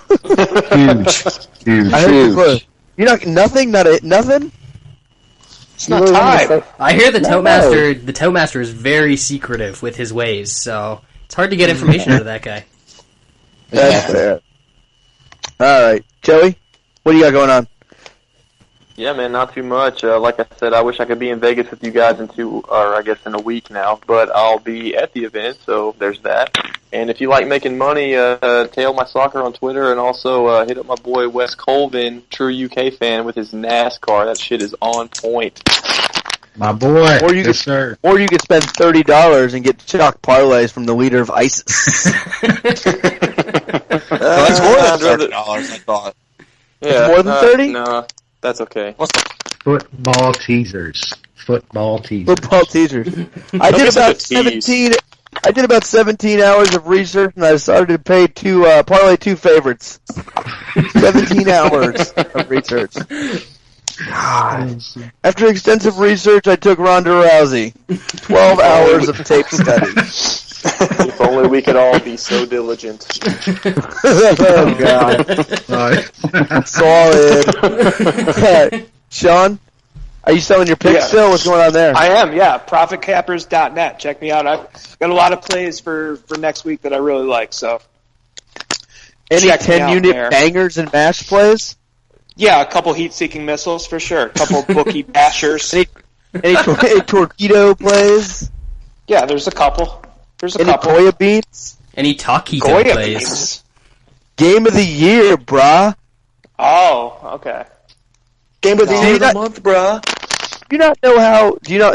F: Huge.
B: I heard you close. You're not nothing.
E: It's not time.
D: I hear the Toastmaster is very secretive with his ways, so it's hard to get information out of that guy.
B: That's fair. All right, Joey, what do you got going on?
G: Yeah, man, not too much. Like I said, I wish I could be in Vegas with you guys in a week now, but I'll be at the event, so there's that. And if you like making money, tail my soccer on Twitter, and also hit up my boy Wes Colvin, true UK fan, with his NASCAR. That shit is on point.
F: My boy.
B: Or you could spend $30 and get chalk parlays from the leader of ISIS.
C: That's more than $30, I thought.
G: Yeah,
B: more than 30?
G: No, that's okay.
F: Football teasers.
B: Football teasers. I did about 17 hours of research, and I started to parlay two favorites. 17 hours of research. God. After extensive research, I took Ronda Rousey. 12 hours of tape study.
G: If only we could all be so diligent.
B: Oh, God. Solid. Sean, are you selling your picks still? What's going on there?
E: I am, yeah. ProfitCappers.net. Check me out. I've got a lot of plays for next week that I really like. So,
B: any 10-unit bangers and mash plays?
E: Yeah, a couple heat-seeking missiles for sure. A couple bookie bashers.
B: Any torpedo plays?
E: Yeah, there's a couple.
B: Any Goya beats?
D: Any taquito
E: Goya
D: plays?
E: beats.
B: Game of the year, brah.
E: Oh, okay.
B: Game of the year of the month, brah. Do you not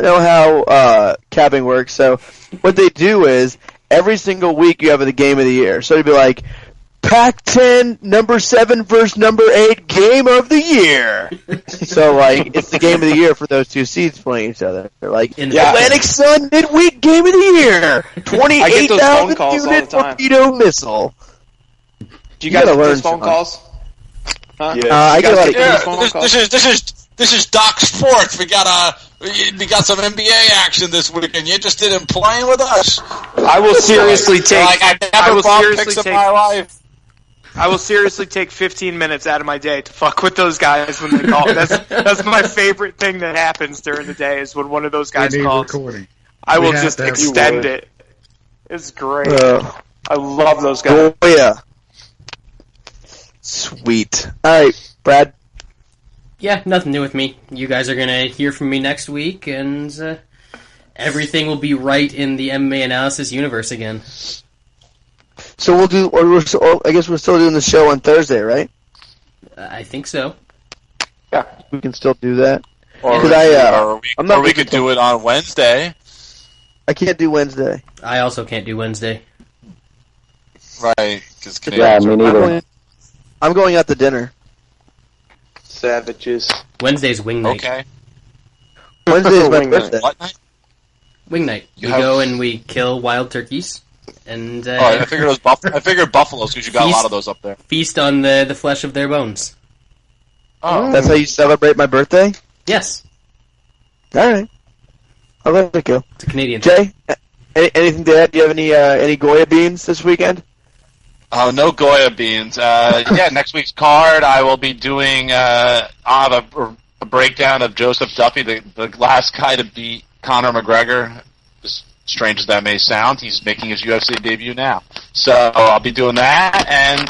B: know how capping works? So what they do is every single week you have the game of the year. So you'd be like, Pac-10, number 7 versus number 8, game of the year. So, like, it's the game of the year for those two seeds playing each other. They're like, Atlantic Sun midweek game of the year, 28,000 unit torpedo missile.
E: Do you guys get those phone calls? Huh?
B: Yeah. I get a lot of phone calls.
C: This is Doc Sports. We got some NBA action this weekend. You interested in playing with us?
E: I will seriously take.
C: Like, I never bought picks in my life.
E: I will seriously take 15 minutes out of my day to fuck with those guys when they call. That's my favorite thing that happens during the day is when one of those guys calls. I will just extend it. It's great. I love those guys.
B: Oh yeah. Sweet. All right, Brad.
D: Yeah, nothing new with me. You guys are gonna hear from me next week, and everything will be right in the MMA Analysis universe again.
B: So I guess we're still doing the show on Thursday, right?
D: I think so.
B: Yeah, we can still do that.
C: Or we could do it on Wednesday.
B: I can't do Wednesday.
D: I also can't do Wednesday.
C: Right, because
H: me neither.
B: I'm going out to dinner.
G: Savages.
D: Wednesday's wing night.
C: Okay.
B: Wednesday's my birthday.
C: What night?
D: Wing night. We go and we kill wild turkeys. And
C: I figured it was I figured buffaloes because you got a lot of those up there.
D: Feast on the flesh of their bones.
C: Oh,
B: that's how you celebrate my birthday?
D: Yes.
B: All right. I'll let it go.
D: It's a Canadian
B: thing. Jay, anything to add? Do you have any Goya beans this weekend?
C: Oh, no Goya beans. Yeah, next week's card I will be doing a breakdown of Joseph Duffy, the last guy to beat Conor McGregor. As strange as that may sound, he's making his UFC debut now. So I'll be doing that, and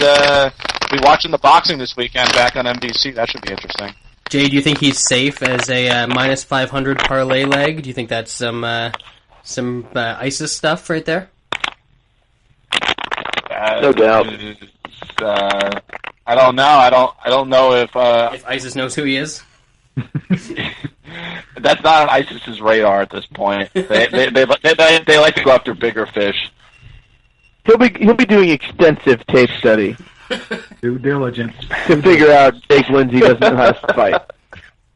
C: be watching the boxing this weekend back on NBC. That should be interesting.
D: Jay, do you think he's safe as a minus 500 parlay leg? Do you think that's some ISIS stuff right there?
G: No doubt.
I: I don't know. I don't know if
D: ISIS knows who he is.
I: That's not on ISIS's radar at this point. They like to go after bigger fish.
L: He'll be doing extensive tape study.
F: Due diligence.
L: To figure out Jake Lindsay doesn't know how to fight.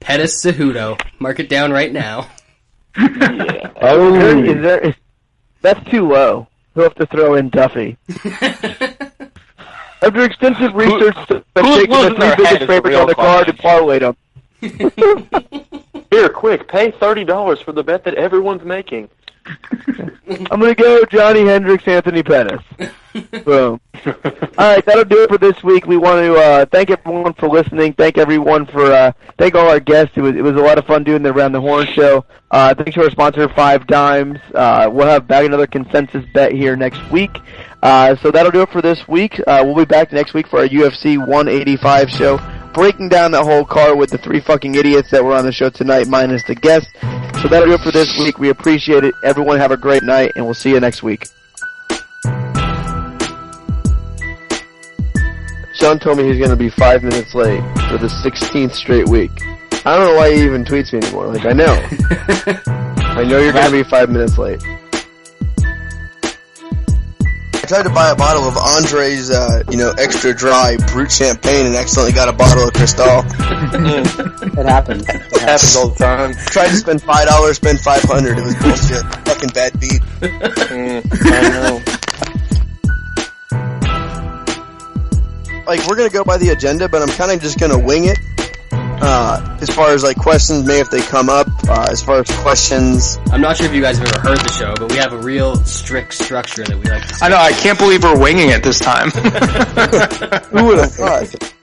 D: Pettis Cejudo. Mark it down right now.
L: Yeah. Oh, that's too low. He'll have to throw in Duffy. After extensive research, I've taken the 3 biggest favorites on the card and parlayed them.
G: Here, quick, pay $30 for the bet that everyone's making.
L: I'm going to go Johnny Hendricks, Anthony Pettis. Boom. All right, that'll do it for this week. We want to thank everyone for listening. Thank everyone for thank all our guests. It was a lot of fun doing the Around the Horn show. Thanks to our sponsor, 5 Dimes. We'll have back another consensus bet here next week. So that'll do it for this week. We'll be back next week for our UFC 185 show, breaking down that whole card with the 3 fucking idiots that were on the show tonight, minus the guests. So that'll do it for this week. We appreciate it. Everyone have a great night, and we'll see you next week.
B: Sean told me he's going to be 5 minutes late for the 16th straight week. I don't know why he even tweets me anymore. Like, I know. I know you're going to be 5 minutes late. I tried to buy a bottle of Andre's, extra dry brut champagne and accidentally got a bottle of Cristal.
H: It happens.
G: It happens all the time.
B: Tried to spend $5, spend $500. It was bullshit. Fucking bad beat.
G: I know.
B: Like, we're gonna go by the agenda, but I'm kind of just gonna wing it. As far as like questions, maybe if they come up. As far as questions,
D: I'm not sure if you guys have ever heard the show, but we have a real strict structure that we like to see.
E: I know. I can't believe we're winging it this time.
B: who would have thought?